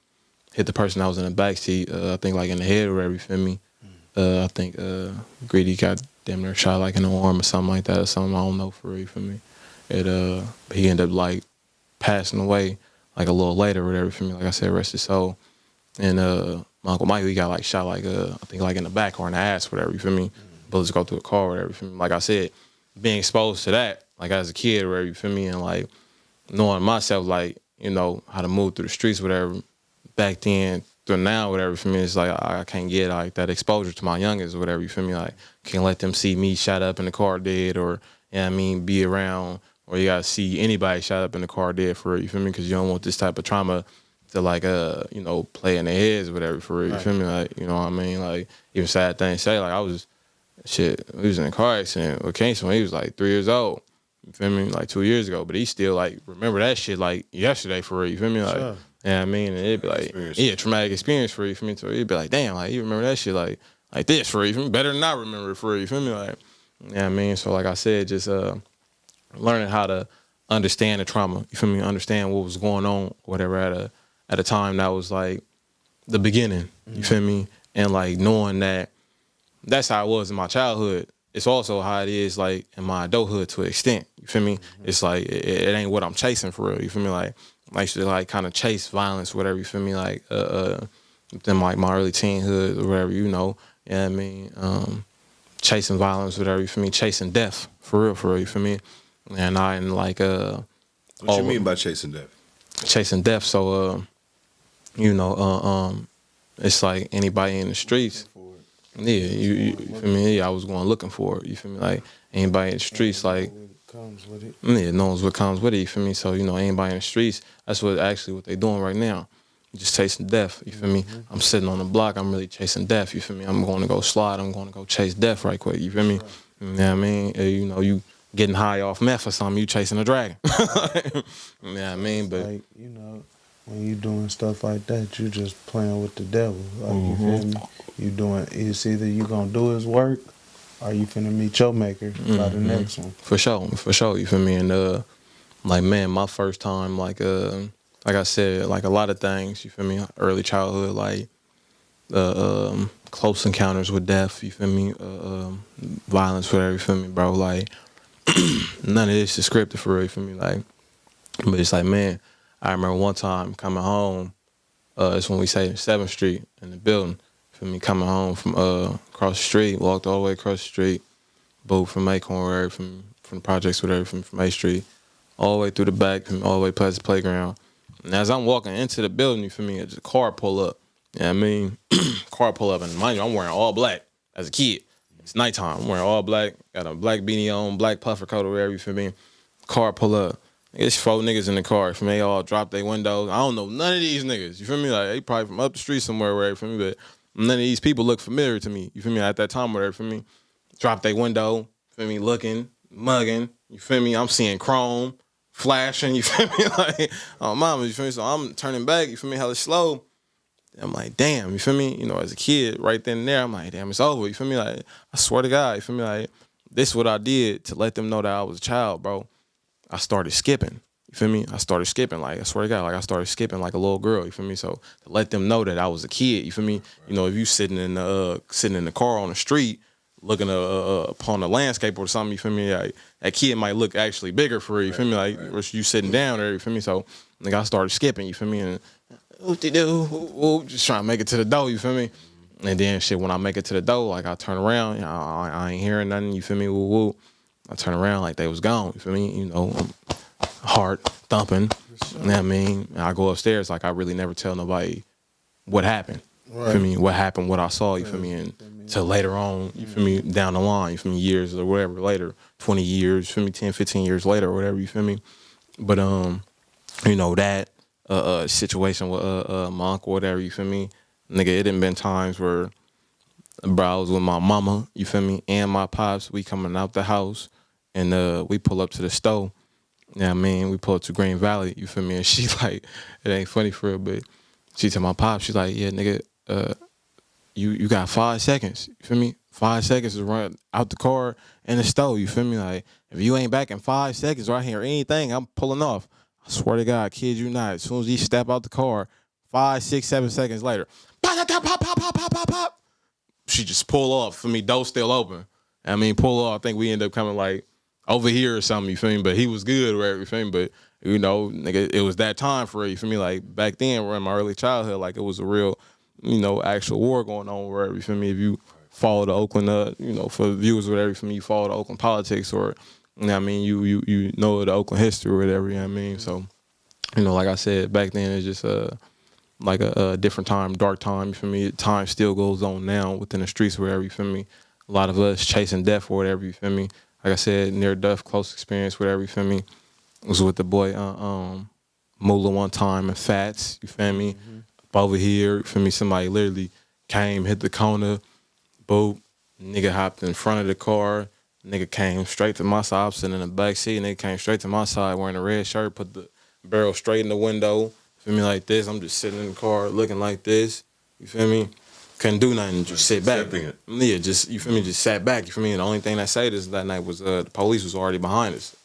hit the person that was in the backseat, I think, like, in the head or whatever, you feel me? I think Greedy got damn near shot like in the arm or something like that or something. I don't know for real, you feel me? He ended up like passing away like a little later or whatever, for me. Like I said, rest his soul. And my Uncle Michael, he got like shot like I think like in the back or in the ass, whatever, you feel me? Bullets go through a car or whatever, you feel me? Like I said, being exposed to that, like as a kid or whatever, you feel me? And like knowing myself, like, you know, how to move through the streets, whatever. Back then through now, whatever, for me, it's like I can't get like that exposure to my youngest, whatever, you feel me? Like, can't let them see me shot up in the car dead, or, you know what I mean, be around, or you gotta see anybody shot up in the car dead, for real, you feel me? Because you don't want this type of trauma to, like, you know, play in their heads, whatever, for real, you feel me? Like, you know what I mean? Like, even sad thing to say, like, we was in a car accident with Kingston when he was like 3 years old. You feel me? Like 2 years ago. But he still like remember that shit like yesterday, for real. You feel me? Like, Sure. yeah, I mean, and it'd be like, yeah, traumatic experience for you. You feel me? So it'd be like, damn, like you remember that shit like this, for you. Feel me? Better than I remember it, for you. You feel me? Like, yeah, I mean, so like I said, just learning how to understand the trauma. You feel me? Understand what was going on, whatever, at a time that was like the beginning. You feel me? And like knowing that that's how it was in my childhood. It's also how it is like in my adulthood to an extent. You feel me? It's like it ain't what I'm chasing, for real. You feel me? Like I used to like kind of chase violence, whatever. You feel me? Like within like my early teenhood or whatever. You know what I mean? Chasing violence, whatever. You feel me? Chasing death, for real. You feel me? And I and like What you mean by chasing death? Chasing death. So you know it's like anybody in the streets. Yeah, you feel me? Yeah, I was going looking for it. You feel me? Like anybody in the streets, like Comes with it. yeah, knows what comes with it. You feel me? So you know, anybody in the streets, that's what they doing right now. Just chasing death. You feel me? I'm sitting on the block. I'm really chasing death. You feel me? I'm going to go slide. I'm going to go chase death right quick. You feel me? You know what I mean? You know, you getting high off meth or something. You chasing a dragon. You know what I mean? But Like, you know, when you doing stuff like that, you just playing with the devil. Like, you feel me? It's either you gonna do his work or you finna meet your maker by the next one. For sure. You feel me? And like, man, my first time, like I said, like a lot of things. You feel me? Early childhood, like close encounters with death. You feel me? Violence, whatever. You feel me, bro? Like none of this is scripted, for real. You feel me? Like, but it's like, man, I remember one time coming home. It's when we stayed in 7th Street in the building. Feel me? Coming home from across the street, walked all the way across the street, both from Acorn, wherever, from the projects, whatever, from 8th Street, all the way through the back, from all the way past the playground. And as I'm walking into the building, you feel me? A car pull up. You know what I mean? Car pull up, and mind you, I'm wearing all black as a kid. It's nighttime. I'm wearing all black, got a black beanie on, black puffer coat or whatever, you feel me? Car pull up. It's 4 niggas in the car. For me, they all drop their windows. I don't know none of these niggas. You feel me? Like, they probably from up the street somewhere, wherever, for me, but none of these people look familiar to me. You feel me? At that time, whatever, for me. Drop their window, feel me? Looking, mugging, you feel me? I'm seeing chrome, flashing, you feel me? Like, oh, mama, you feel me? So I'm turning back, you feel me? Hella slow. I'm like, damn, you feel me? You know, as a kid, right then and there, I'm like, damn, it's over. You feel me? Like, I swear to God, you feel me? Like, this is what I did to let them know that I was a child, bro. I started skipping. You feel me? I started skipping. Like, I swear to God, like I started skipping like a little girl. You feel me? So to let them know that I was a kid. You feel me? You know, if you sitting in the car on the street looking upon the landscape or something, you feel me? Like, that kid might look actually bigger for you. You feel me? Like, you sitting down there. You feel me? So like I started skipping. You feel me? And whoop-de-doo, just trying to make it to the door. You feel me? And then shit, when I make it to the door, like I turn around, you know, I ain't hearing nothing. You feel me? Woo woo. I turn around like they was gone. You feel me? You know, heart thumping. You know what I mean? And I go upstairs like I really never tell nobody what happened. Right. You feel me? What happened, what I saw, you feel me? And till later on, you feel me, down the line, you feel me, years or whatever later, 20 years, you feel me, 10, 15 years later or whatever, you feel me? But you know, that situation with my uncle, whatever, you feel me? Nigga, it done been times where bro, I was with my mama, you feel me, and my pops, we coming out the house and we pull up to the store. You know what I mean? We pull up to Green Valley, you feel me? And she like, it ain't funny for her, but she tell my pop, she's like, yeah, nigga, you got 5 seconds, you feel me? 5 seconds to run out the car and the store, you feel me? Like, if you ain't back in 5 seconds or I hear anything, I'm pulling off. I swear to God, kid you not, as soon as you step out the car, 5, 6, 7 seconds later, pop, pop, pop, pop, pop, pop, pop, pop. She just pull off for me, door still open. I mean, pull off. I think we end up coming like over here or something, you feel me? But he was good, right? You feel me? But, you know, nigga, it was that time for it, you feel me? Like, back then, in my early childhood, like, it was a real, you know, actual war going on, wherever, you feel me? If you follow the Oakland, you know, for the viewers, whatever, you feel me? You follow the Oakland politics or, You know what I mean? You know the Oakland history or whatever, you know what I mean? So, you know, like I said, back then it's just like a different time, dark time, you feel me? Time still goes on now within the streets or whatever, you feel me? A lot of us chasing death or whatever, you feel me? Like I said, near death, close experience, whatever, you feel me? It was with the boy Mula one time and Fats, you feel me? Up over here, you feel me? Somebody literally came, hit the corner, boop, nigga hopped in front of the car, nigga came straight to my side, I was sitting in the back seat, nigga came straight to my side wearing a red shirt, put the barrel straight in the window, feel me, like this. I'm just sitting in the car looking like this, you feel me? Couldn't do nothing, just sit back. Yeah, just, you feel me, just sat back, you feel me? And the only thing that saved us that night was the police was already behind us.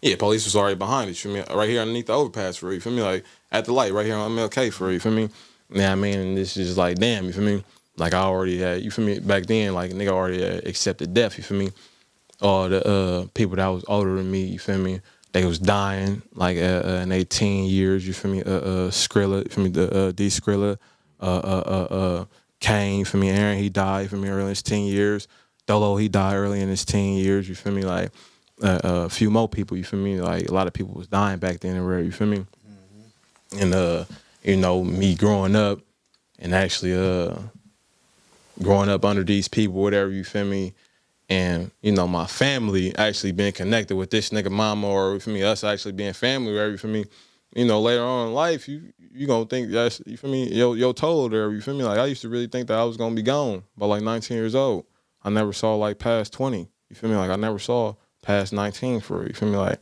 Yeah, police was already behind us, you feel me? Right here underneath the overpass for you feel me? Like, at the light, right here on MLK for you feel me? Yeah, I mean, and this is just like, damn, you feel me? Like, I already had, you feel me? Back then, like, nigga already had accepted death, you feel me? All the people that was older than me, you feel me? They was dying, like, in their teen years, you feel me? Skrilla, you feel me? D. Skrilla, Kane, you feel me? Aaron, he died, you feel me? Early in his teen years. Dolo, he died early in his teen years, you feel me? Like, a few more people, you feel me? Like, a lot of people was dying back then, you feel me? And, you know, me growing up and actually growing up under these people, whatever, you feel me? And, you know, my family actually being connected with this nigga mama or, you feel me, us actually being family, whatever, you feel me? You know, later on in life, you gonna think that's, you feel me, yo told her, you feel me? Like, I used to really think that I was gonna be gone by like 19 years old. I never saw like past 20, you feel me? Like, I never saw past 19 for it, you feel me? Like,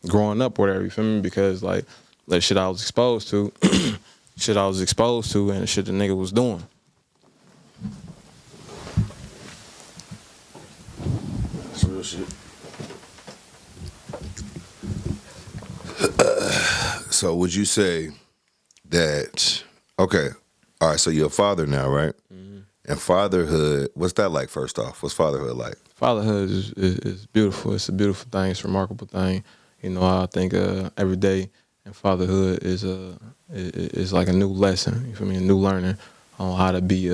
growing up, whatever, you feel me? Because, like, the shit I was exposed to, and the shit the nigga was doing. That's real shit. So would you say that, okay, all right, so you're a father now, right? Mm-hmm. And fatherhood, what's that like, first off? What's fatherhood like? Fatherhood is beautiful. It's a beautiful thing. It's a remarkable thing. You know, I think every day in fatherhood is like a new lesson. You feel me? A new learning on how to be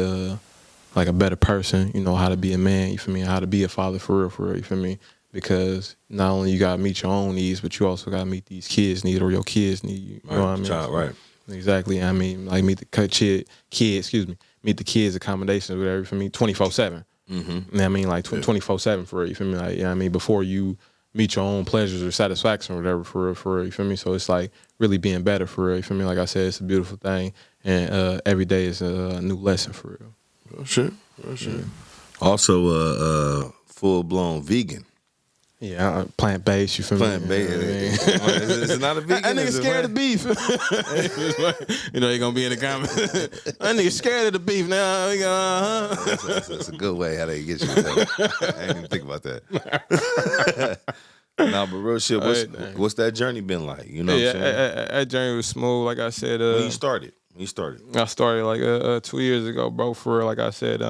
like a better person. You know, how to be a man. You feel me? How to be a father for real. You feel me? Because not only you gotta meet your own needs, but you also gotta meet these kids' needs or your kids' need. You know what I mean? Child, right. Exactly. I mean, like meet the meet the kids' accommodations, whatever. For me, 24/7. Mm-hmm. You know what I mean, like 24/7 for real. You feel me? Like, you know what I mean, before you meet your own pleasures or satisfaction or whatever for real. You feel me? So it's like really being better for real. You feel me? Like I said, it's a beautiful thing, and every day is a new lesson for real. Real shit. Yeah. Also, full blown vegan. Yeah, plant based. You feel me? Plant-based. It's not a vegan. That nigga scared of beef. You know he gonna be in the comments. That nigga scared of the beef now. That's a good way how they get you. I didn't even think about that. Nah, but real shit. What's that journey been like? You know what I'm saying? That journey was smooth. Like I said, When you started. I started like 2 years ago, bro. For real. Like I said, you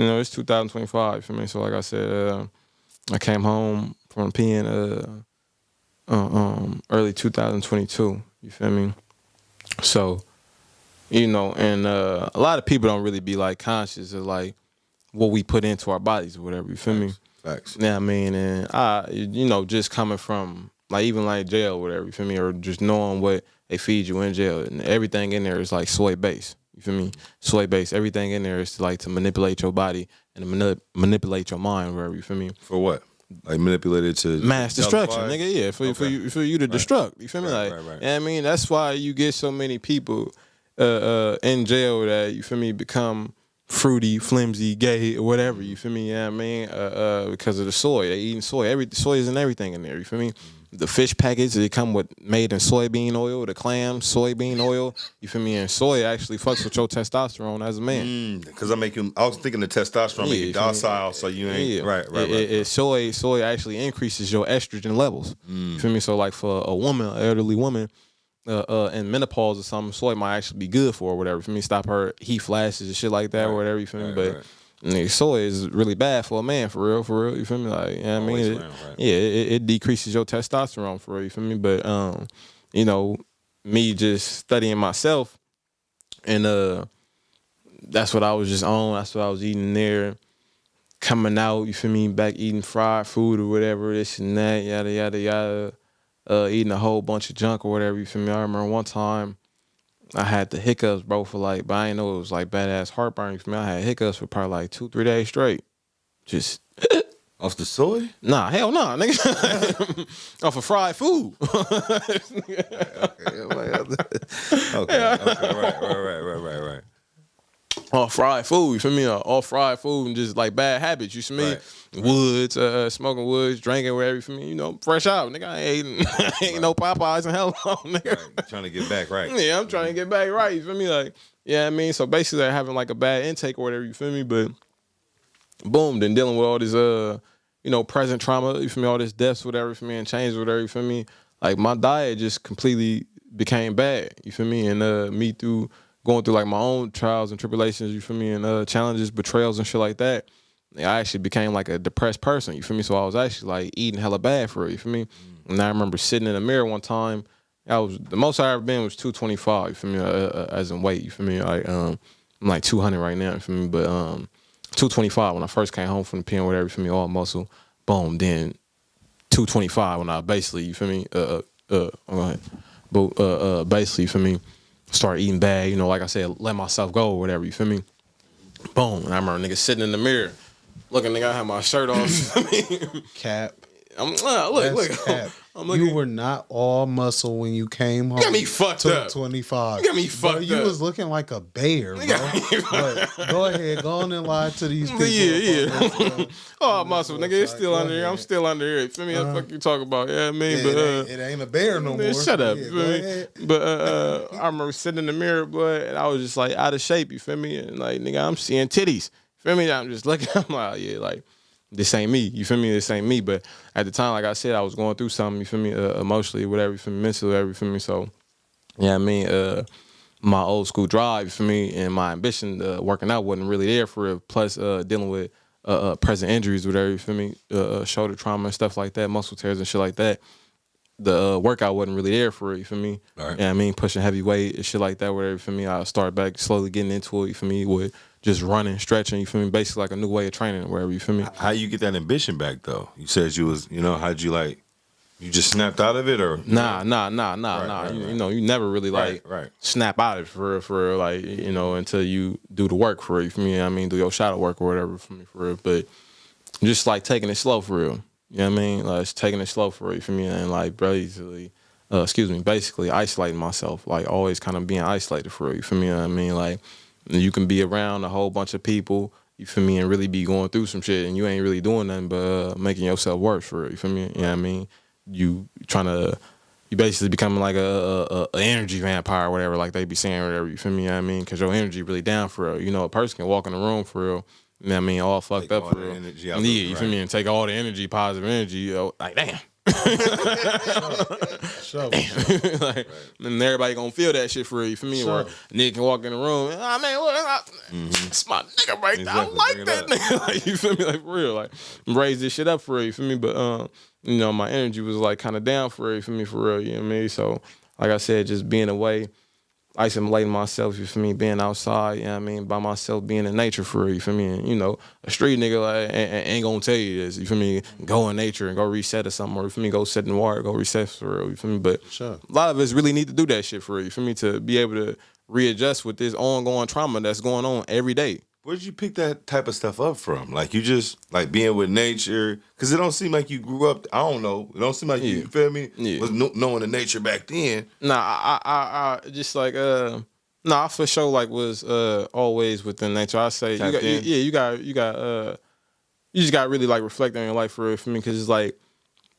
know, it's 2025 for me. So like I said, I came home from peeing early 2022. You feel me? So, you know, and a lot of people don't really be like conscious of like what we put into our bodies or whatever. You feel me? Facts. Yeah, I mean, and I, you know, just coming from like even like jail or whatever. You feel me? Or just knowing what they feed you in jail, and everything in there is like soy based. You feel me? Soy based. Everything in there is like to manipulate your body and manipulate your mind, wherever. You feel me? For what? Like manipulated to mass destruction, nigga. Yeah, for you to destruct. You feel me? Like, right. I mean, that's why you get so many people in jail that, you feel me, become fruity, flimsy, gay, or whatever. You feel me? Yeah, I mean, because of the soy. They eating soy. Soy is in everything in there. You feel me? The fish packets, they come with made in soybean oil. The clam, soybean oil. You feel me? And soy actually fucks with your testosterone as a man. Because I was thinking the testosterone make you docile, so you ain't right. Soy actually increases your estrogen levels. You feel me? So like for a woman, an elderly woman, in menopause or something, soy might actually be good for her or whatever. For me, stop her heat flashes and shit like that or whatever. You feel me? But soy is really bad for a man, for real. You feel me? Like, you know what I mean? It decreases your testosterone, for real. You feel me? But you know, me just studying myself, and that's what I was just on. That's what I was eating there. coming out, you feel me, back eating fried food or whatever, this and that, yada, yada, yada, eating a whole bunch of junk or whatever, you feel me. I remember one time I had the hiccups, bro, for like, but I didn't know it was like badass heartburn, you feel me. I had hiccups for probably like 2-3 days straight. Just Off the soy? nah, hell nah, nigga. Off of fried food. Okay. Right. All fried food, you feel me? All fried food and just like bad habits, you feel me? Right. Woods, smoking woods, drinking, whatever, you feel me? You know, fresh out, nigga. I ain't no Popeyes in hell long, nigga. Right. Trying to get back right. Yeah, I'm trying to get back right, you feel me? Like, yeah, I mean, so basically having like a bad intake or whatever, you feel me? But boom, then dealing with all this, present trauma, you feel me? All this deaths, whatever, for me, and change, whatever, you feel me? Like my diet just completely became bad, you feel me? And me going through like my own trials and tribulations, you feel me? And challenges, betrayals and shit like that. I actually became like a depressed person, you feel me? So I was actually like eating hella bad for it, you feel me? And I remember sitting in the mirror one time. The most I ever been was 225, you feel me? As in weight, you feel me? I'm like 200 right now, you feel me? But 225 when I first came home from the pen, whatever, you feel me? All muscle, boom. Then 225 when I basically, you feel me? Basically, you feel me? Start eating bad, you know, like I said, let myself go or whatever, you feel me? Boom. And I remember nigga sitting in the mirror, looking, nigga, I had my shirt off. Cap. I'm That's cap. I'm looking. You were not all muscle when you came home. You got me fucked up. 25. You got me fucked up. You was looking like a bear, bro. But go ahead, go on and lie to these people. Yeah. Oh, muscle, nigga, it's still under here. I'm still under here. Feel me? What the fuck you talking about? Yeah, I mean, Yeah, but it ain't a bear no more. shut up. Yeah, You go feel me? ahead. But I remember sitting in the mirror, blood, and I was just like out of shape. You feel me? And like, nigga, I'm seeing titties. Feel me? I'm just looking. I'm like, yeah, like. This ain't me, you feel me? This ain't me. But at the time, like I said, I was going through something, you feel me? Emotionally, whatever, you feel me? Mentally, whatever, you feel me? So, yeah, I mean, my old school drive, you feel me? And my ambition, working out wasn't really there for it. Plus, dealing with present injuries, whatever, you feel me? Shoulder trauma and stuff like that, muscle tears and shit like that. The workout wasn't really there for it, you feel me? Right. Yeah, I mean, pushing heavy weight and shit like that, whatever, you feel me? I started back slowly getting into it, you feel me? With just running, stretching, you feel me? Basically like a new way of training, wherever, you feel me? How you get that ambition back though? You said you was, how'd you like? You just snapped out of it, or Nah. Right. You know, you never really like Right. snap out of it for like, until you do the work for it, you feel me? I mean, do your shadow work or whatever for me, for real. But just like taking it slow for real. You know what I mean? Like just taking it slow for real, you feel me? And like basically isolating myself, like always kind of being isolated for real, you feel me? You know what I mean? Like you can be around a whole bunch of people, you feel me, and really be going through some shit, and you ain't really doing nothing but making yourself worse for real, you feel me? You know what I mean? You basically becoming like a energy vampire or whatever, like they be saying or whatever, you feel me? You know what I mean? Because your energy really down for real. You know, a person can walk in the room for real, you know what I mean, all fucked Take up all for the real. energy out Yeah, the- you feel right. me? And take all the energy, positive energy, like damn. Sure. Like, and everybody gonna feel that shit for real, you feel me? Sure. Or a nigga can walk in the room, it's my nigga right there. I Exactly, like bring it that up. nigga. Like, you feel me? Like for real, like raise this shit up for real, you feel me? But my energy was like kind of down for real, you feel me? For real, you know what I mean? So like I said, just being away, isolating myself, you feel me, being outside, you know what I mean, by myself, being in nature for real, you feel me? And, a street nigga like ain't gonna tell you this, you feel me? Go in nature and go reset or something, or you feel me, go sit in the water, go reset for real, you feel me? But Sure. a lot of us really need to do that shit for real, you feel me? To be able to readjust with this ongoing trauma that's going on every day. Where'd you pick that type of stuff up from? Like you just like being with nature, because it don't seem like you grew up. I don't know. It don't seem like you feel me. Yeah. Was knowing the nature back then. Nah, I just like I for sure like was always within nature. I say Tapped in? you just got to really like reflect on your life for real, for me, because it's like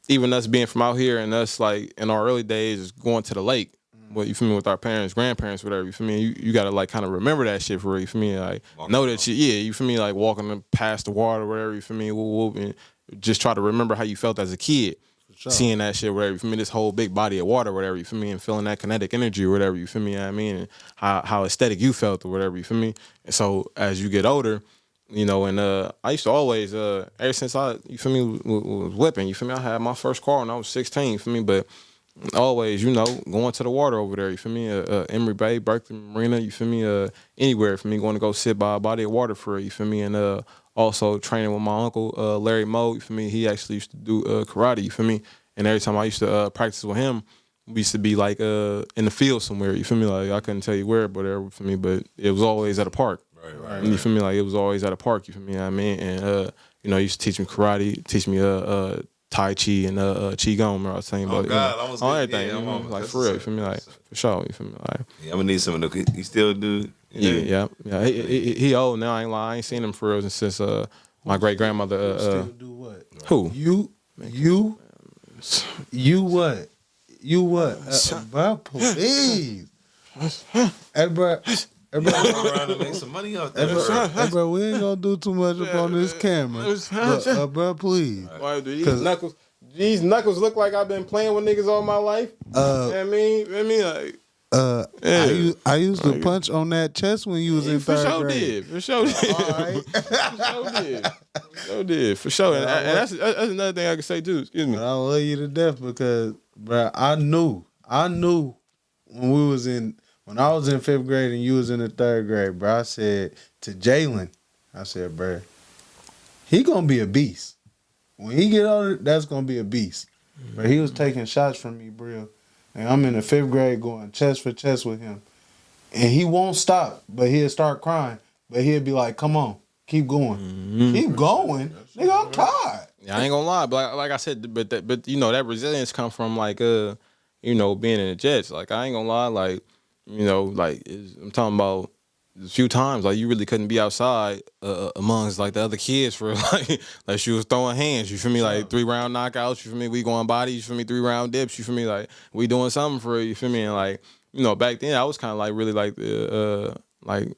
even us being from out here and us like in our early days going to the lake. Well, you feel me, with our parents, grandparents, whatever, you feel me? You gotta like kind of remember that shit for real, you feel me? Like know that you feel me, like walking past the water, whatever, you feel me? Whoop, and just try to remember how you felt as a kid. Sure. Seeing that shit, whatever, you feel me? This whole big body of water, whatever, you feel me? And feeling that kinetic energy or whatever, you feel me? You know what I mean? And how aesthetic you felt or whatever, you feel me? And so as you get older, and I used to always, ever since you feel me, was whipping, you feel me? I had my first car when I was 16, you feel me? But always, going to the water over there, you feel me? Emory Bay, Berkeley Marina, you feel me? Anywhere for me, going to go sit by a body of water for it, you feel me? And also training with my uncle Larry Moe. You feel me? He actually used to do karate. You feel me? And every time I used to practice with him, we used to be like in the field somewhere. You feel me? Like I couldn't tell you where, but for me, but it was always at a park. Right. You feel me? Like it was always at a park. You feel me? You know what I mean? And you know, he used to teach me karate, teach me Tai Chi and Qigong. Remember I was saying about God, you I was know, on good. everything. Yeah, you know, I'm like for real. You feel me? Like for sure. You feel me? Like I'm gonna need some of the. He still do. yeah. He old now. I ain't lie. I ain't seen him for real since my great grandmother. Still do what? Who? You what? You what? Bro, please. Hey, bro. Hey, bro. Around and make some money off that. Hey, bro, we ain't gonna do too much up on this camera. But, bro, please. Why do these knuckles look like I've been playing with niggas all my life? You know what I mean, like. I used to punch on that chest when you was in third grade. For sure did. For sure. And that's another thing I can say too. Excuse me. But I love you to death because, bro, I knew when I was in 5th grade and you was in the 3rd grade, bro. I said to Jalen, I said, bro, he gonna be a beast. When he get older, that's gonna be a beast. But he was taking shots from me, bro. And I'm in the 5th grade going chest for chest with him. And he won't stop, but he'll start crying. But he'll be like, come on, keep going. Keep going. Nigga, I'm tired. Yeah, I ain't gonna lie, but like I said, but you know, that resilience come from like you know, being in the Jets. Like I ain't gonna lie, like, you know, like I'm talking about a few times, like you really couldn't be outside amongst like the other kids for like she was throwing hands. You feel me? Like 3-round knockouts. You feel me? We going bodies. You feel me? 3-round dips. You feel me? Like we doing something for it. You feel me? And like, you know, back then I was kind of like really like like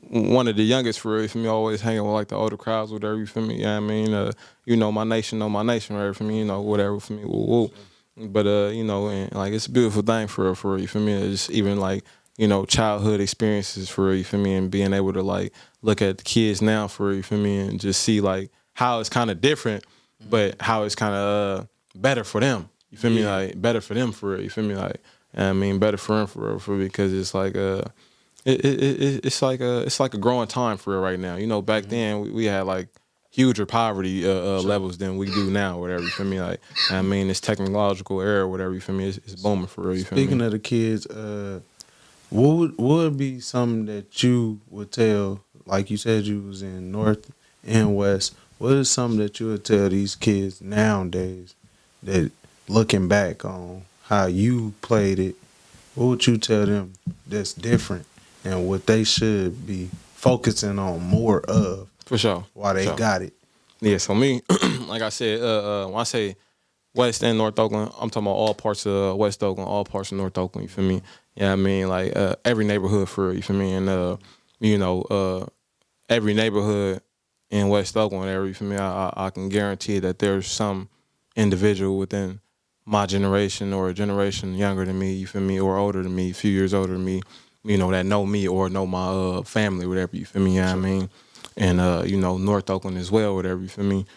one of the youngest for it. You feel me? Always hanging with like the older crowds, whatever. You feel me? Yeah, I mean, you know, my nation, right? For me, you know, whatever for me. Woo. But you know, and like it's a beautiful thing for you feel me? It's even like, you know, childhood experiences for you feel me, and being able to like look at the kids now for you feel me, and just see like how it's kind of different, but how it's kind of better for them. You feel me? Like better for them for real. You feel me? Like I mean, better for them for real, because it's like it's like a growing time for real right now. You know, back then we had like huger poverty levels than we do now, whatever. You feel me? Like I mean, this technological era, whatever. You feel me? It's booming for real. You feel me? Speaking of the kids, what would be something that you would tell, like you said you was in North and West, what is something that you would tell these kids nowadays that looking back on how you played it, what would you tell them that's different and what they should be focusing on more of? For sure. While they got it. Yeah, so me, like I said, when I say West and North Oakland, I'm talking about all parts of West Oakland, all parts of North Oakland, you feel me? Yeah, I mean, like every neighborhood for you feel me? And you know, every neighborhood in West Oakland area, you feel me? I can guarantee that there's some individual within my generation or a generation younger than me, you feel me, or older than me, a few years older than me, you know, that know me or know my family, whatever, you feel me? Yeah, I mean, and you know, North Oakland as well, whatever, you feel me?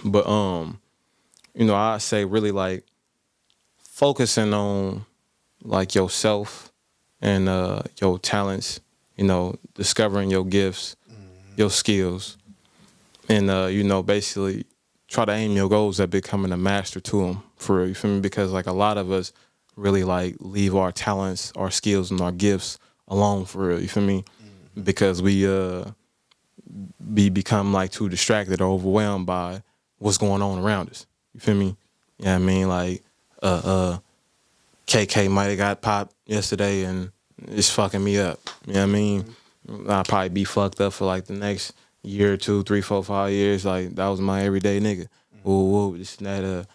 But you know, I say really like focusing on like yourself and your talents, you know, discovering your gifts, your skills, and you know, basically try to aim your goals at becoming a master to them, for real, you feel me? Because like a lot of us really like leave our talents, our skills, and our gifts alone, for real, you feel me? Because we become like too distracted or overwhelmed by what's going on around us. You feel me? Yeah, I mean, like KK might have got popped yesterday and it's fucking me up. You know what I mean? I'll probably be fucked up for like the next year or 2, 3, 4, 5 years. Like that was my everyday nigga. Whoa, this and that.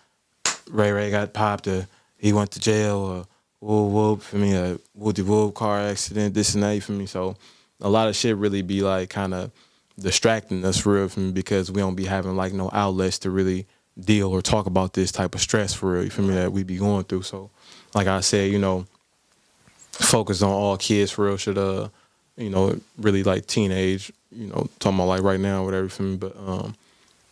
Ray got popped. He went to jail. Whoa, for me. Whoop car accident. This and that. You feel me? So a lot of shit really be like kind of distracting us for real, for me, because we don't be having like no outlets to really deal or talk about this type of stress for real. You feel me? That we be going through. So like I said, you know, focus on all kids for real should you know, really like teenage, you know, talking about like right now, whatever, for me. But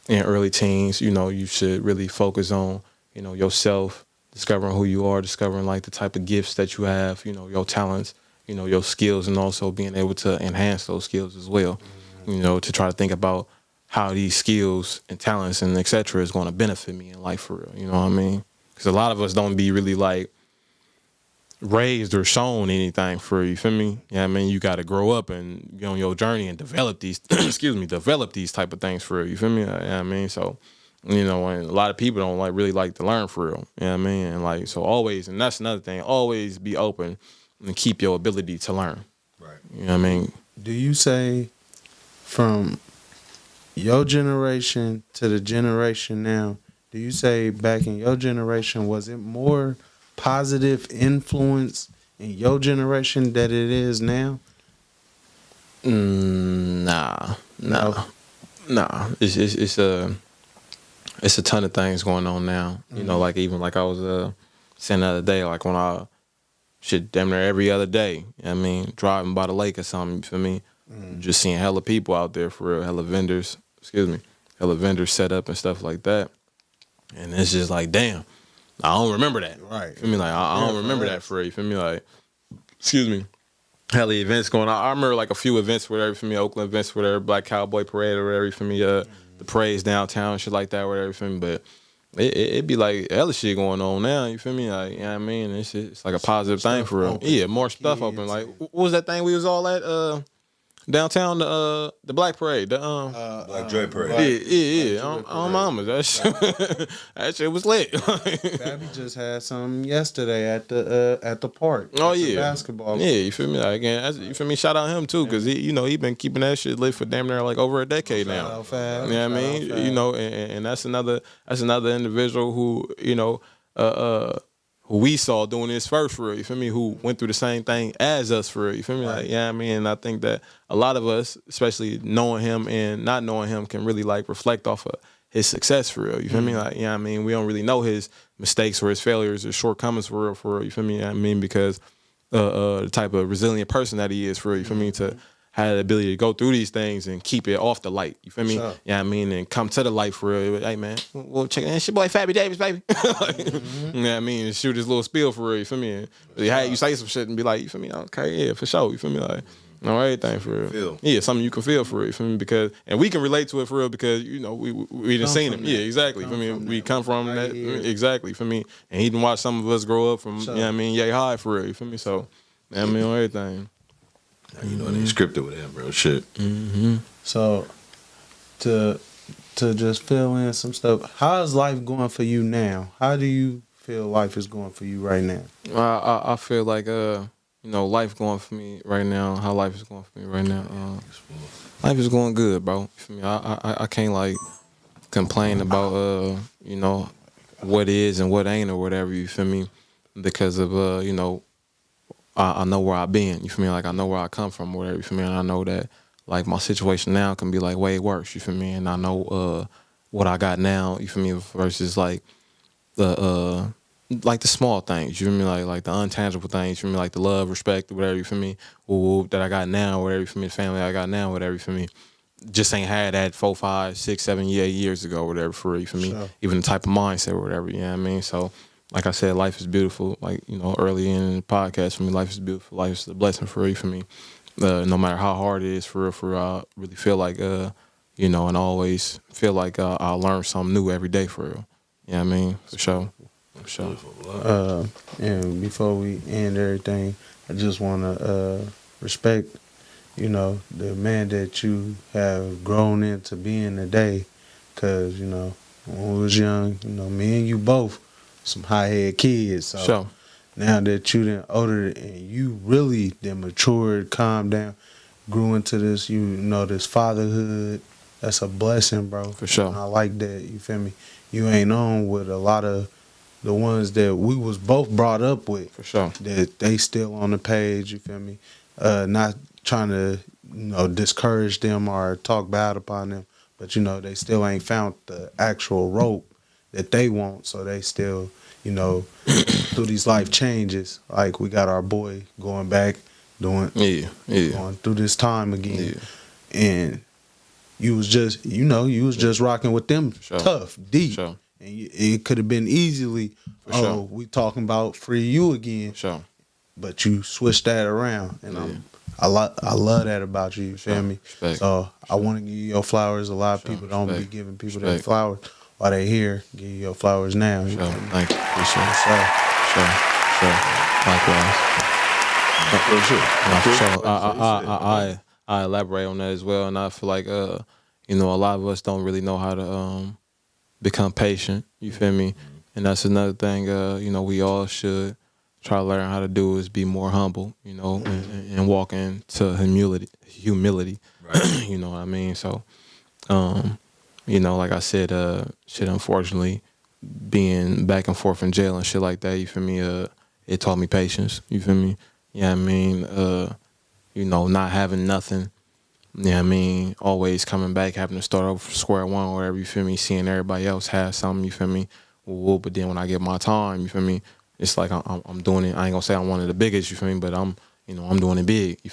in early teens, you know, you should really focus on, you know, yourself, discovering who you are, discovering like the type of gifts that you have, you know, your talents, you know, your skills, and also being able to enhance those skills as well. You know, to try to think about how these skills and talents and etc. is going to benefit me in life for real. You know what I mean? Because a lot of us don't be really like raised or shown anything for real. You feel me? Yeah, I mean, you got to grow up and be on your journey and develop these, develop these type of things for real. You feel me? Yeah, I mean, so you know, and a lot of people don't really like to learn for real. You know what I mean? And like, so always, and that's another thing, always be open and keep your ability to learn. Right. You know what I mean? Do you say from your generation to the generation now, do you say back in your generation, was it more positive influence in your generation that it is now? Nah. It's a ton of things going on now. You know, like even like I was saying the other day, like when I shit damn near every other day. You know what I mean, driving by the lake or something, you feel me? Just seeing hella people out there for real, hella vendors set up and stuff like that. And it's just like, damn, I don't remember that. Right. You feel me? Like I don't remember that for real. You feel me? Like, hella events going on. I remember like a few events, whatever, for me, Oakland events, whatever, Black Cowboy Parade or whatever, for me, the parades downtown, shit like that, whatever, for me. But it be like hella shit going on now, you feel me? Like, you know what I mean? It's like a positive thing for real. Open. Yeah, more stuff open. Like, what was that thing we was all at downtown, the Black Parade, the Black Joy Parade. yeah. On mama, that shit, that shit was lit. Fabby just had some yesterday at the park. Oh At the yeah, basketball. Yeah, you feel me? Like, again, you feel me? Shout out him too, because he been keeping that shit lit for damn near like over a decade now. Shout out Fab. You know what I mean? Shout out Fab. You know, and that's another individual who who we saw doing this first for real, you feel me, who went through the same thing as us for real, you feel me? Like, yeah, I mean, and I think that a lot of us, especially knowing him and not knowing him, can really like reflect off of his success for real, you feel me? Like, yeah, I mean, we don't really know his mistakes or his failures or shortcomings for real, you feel me? I mean, because the type of resilient person that he is for real, you feel me, to have the ability to go through these things and keep it off the light. You feel me? Sure. Yeah, I mean, and come to the light for real. Hey, man, we'll check it. It's your boy Fabby Davis, baby. Like, you know what I mean? And shoot his little spiel for real. You feel me? And really have you say some shit and be like, you feel me? Okay, yeah, for sure. You feel me? Like, no, everything for real. Feel. Yeah, something you can feel for real. You feel me? Because, and we can relate to it for real because, you know, we done seen him. Yeah, exactly. You feel me? We come from that. Exactly. For me. And he done watched some of us grow up from, you know what I mean, yay high for real. You feel me? So, I mean, on everything. You know, they scripted with him, bro. Shit. So to just fill in some stuff, how is life going for you now? How do you feel life is going for you right now? I feel like life going for me right now. How life is going for me right now? Life is going good, bro. You feel me? I can't like complain about what is and what ain't or whatever. You feel me? Because of I know where I've been. You feel me? Like I know where I come from, or whatever. You feel me? And I know that like my situation now can be like way worse. You feel me? And I know what I got now. You feel me? Versus like the small things. You feel me? Like the untangible things. You feel me? Like the love, respect, whatever. You feel me? That I got now, whatever. You feel me? The family I got now, whatever. You feel me? Just ain't had that 4, 5, 6, 7, 8 years ago, whatever. For real, you feel me? Sure. Even the type of mindset, or whatever. You know what I mean? So. Like I said, life is beautiful. Like, early in the podcast for me, life is beautiful. Life is a blessing for real for me. No matter how hard it is for real, I really feel like, and always feel like I'll learn something new every day for real. You know what I mean? For sure. For sure. And before we end everything, I just want to respect, the man that you have grown into being today. Because, when we was young, me and you both, some high-head kids. So Sure. Now that you done older and you really done matured, calmed down, grew into this, this fatherhood, that's a blessing, bro. For sure. And I like that, you feel me? You ain't on with a lot of the ones that we was both brought up with. For sure. That they still on the page, you feel me? Not trying to, discourage them or talk bad upon them, but, they still ain't found the actual rope that they want, so they still, through these life changes, like we got our boy going back, going through this time again, and you was just rocking with them, tough, deep, and it could have been easily, we talking about free you again, Sure. but you switched that around, and I love that about you. You feel me? Respect. So I want to give you your flowers. A lot of people don't be Respect. giving people their flowers while they here. Give you your flowers now. You Sure. feel me? Thank you. Appreciate it. So, Sure. Likewise. For sure. No, for sure. I elaborate on that as well, and I feel like you know, a lot of us don't really know how to become patient. You feel me? And that's another thing. You know, we all should try to learn how to do is be more humble. You know, and walk into humility. Right. You know what I mean? So, you know, like I said, shit. Unfortunately, being back and forth in jail and shit like that. You feel me? It taught me patience. You feel me? Yeah, I mean, you know, not having nothing. Yeah, I mean, always coming back, having to start over from square one or whatever. You feel me? Seeing everybody else have something. You feel me? Woo, but then when I get my time, you feel me? It's like I'm doing it. I ain't gonna say I'm one of the biggest. You feel me? But I'm doing it big. You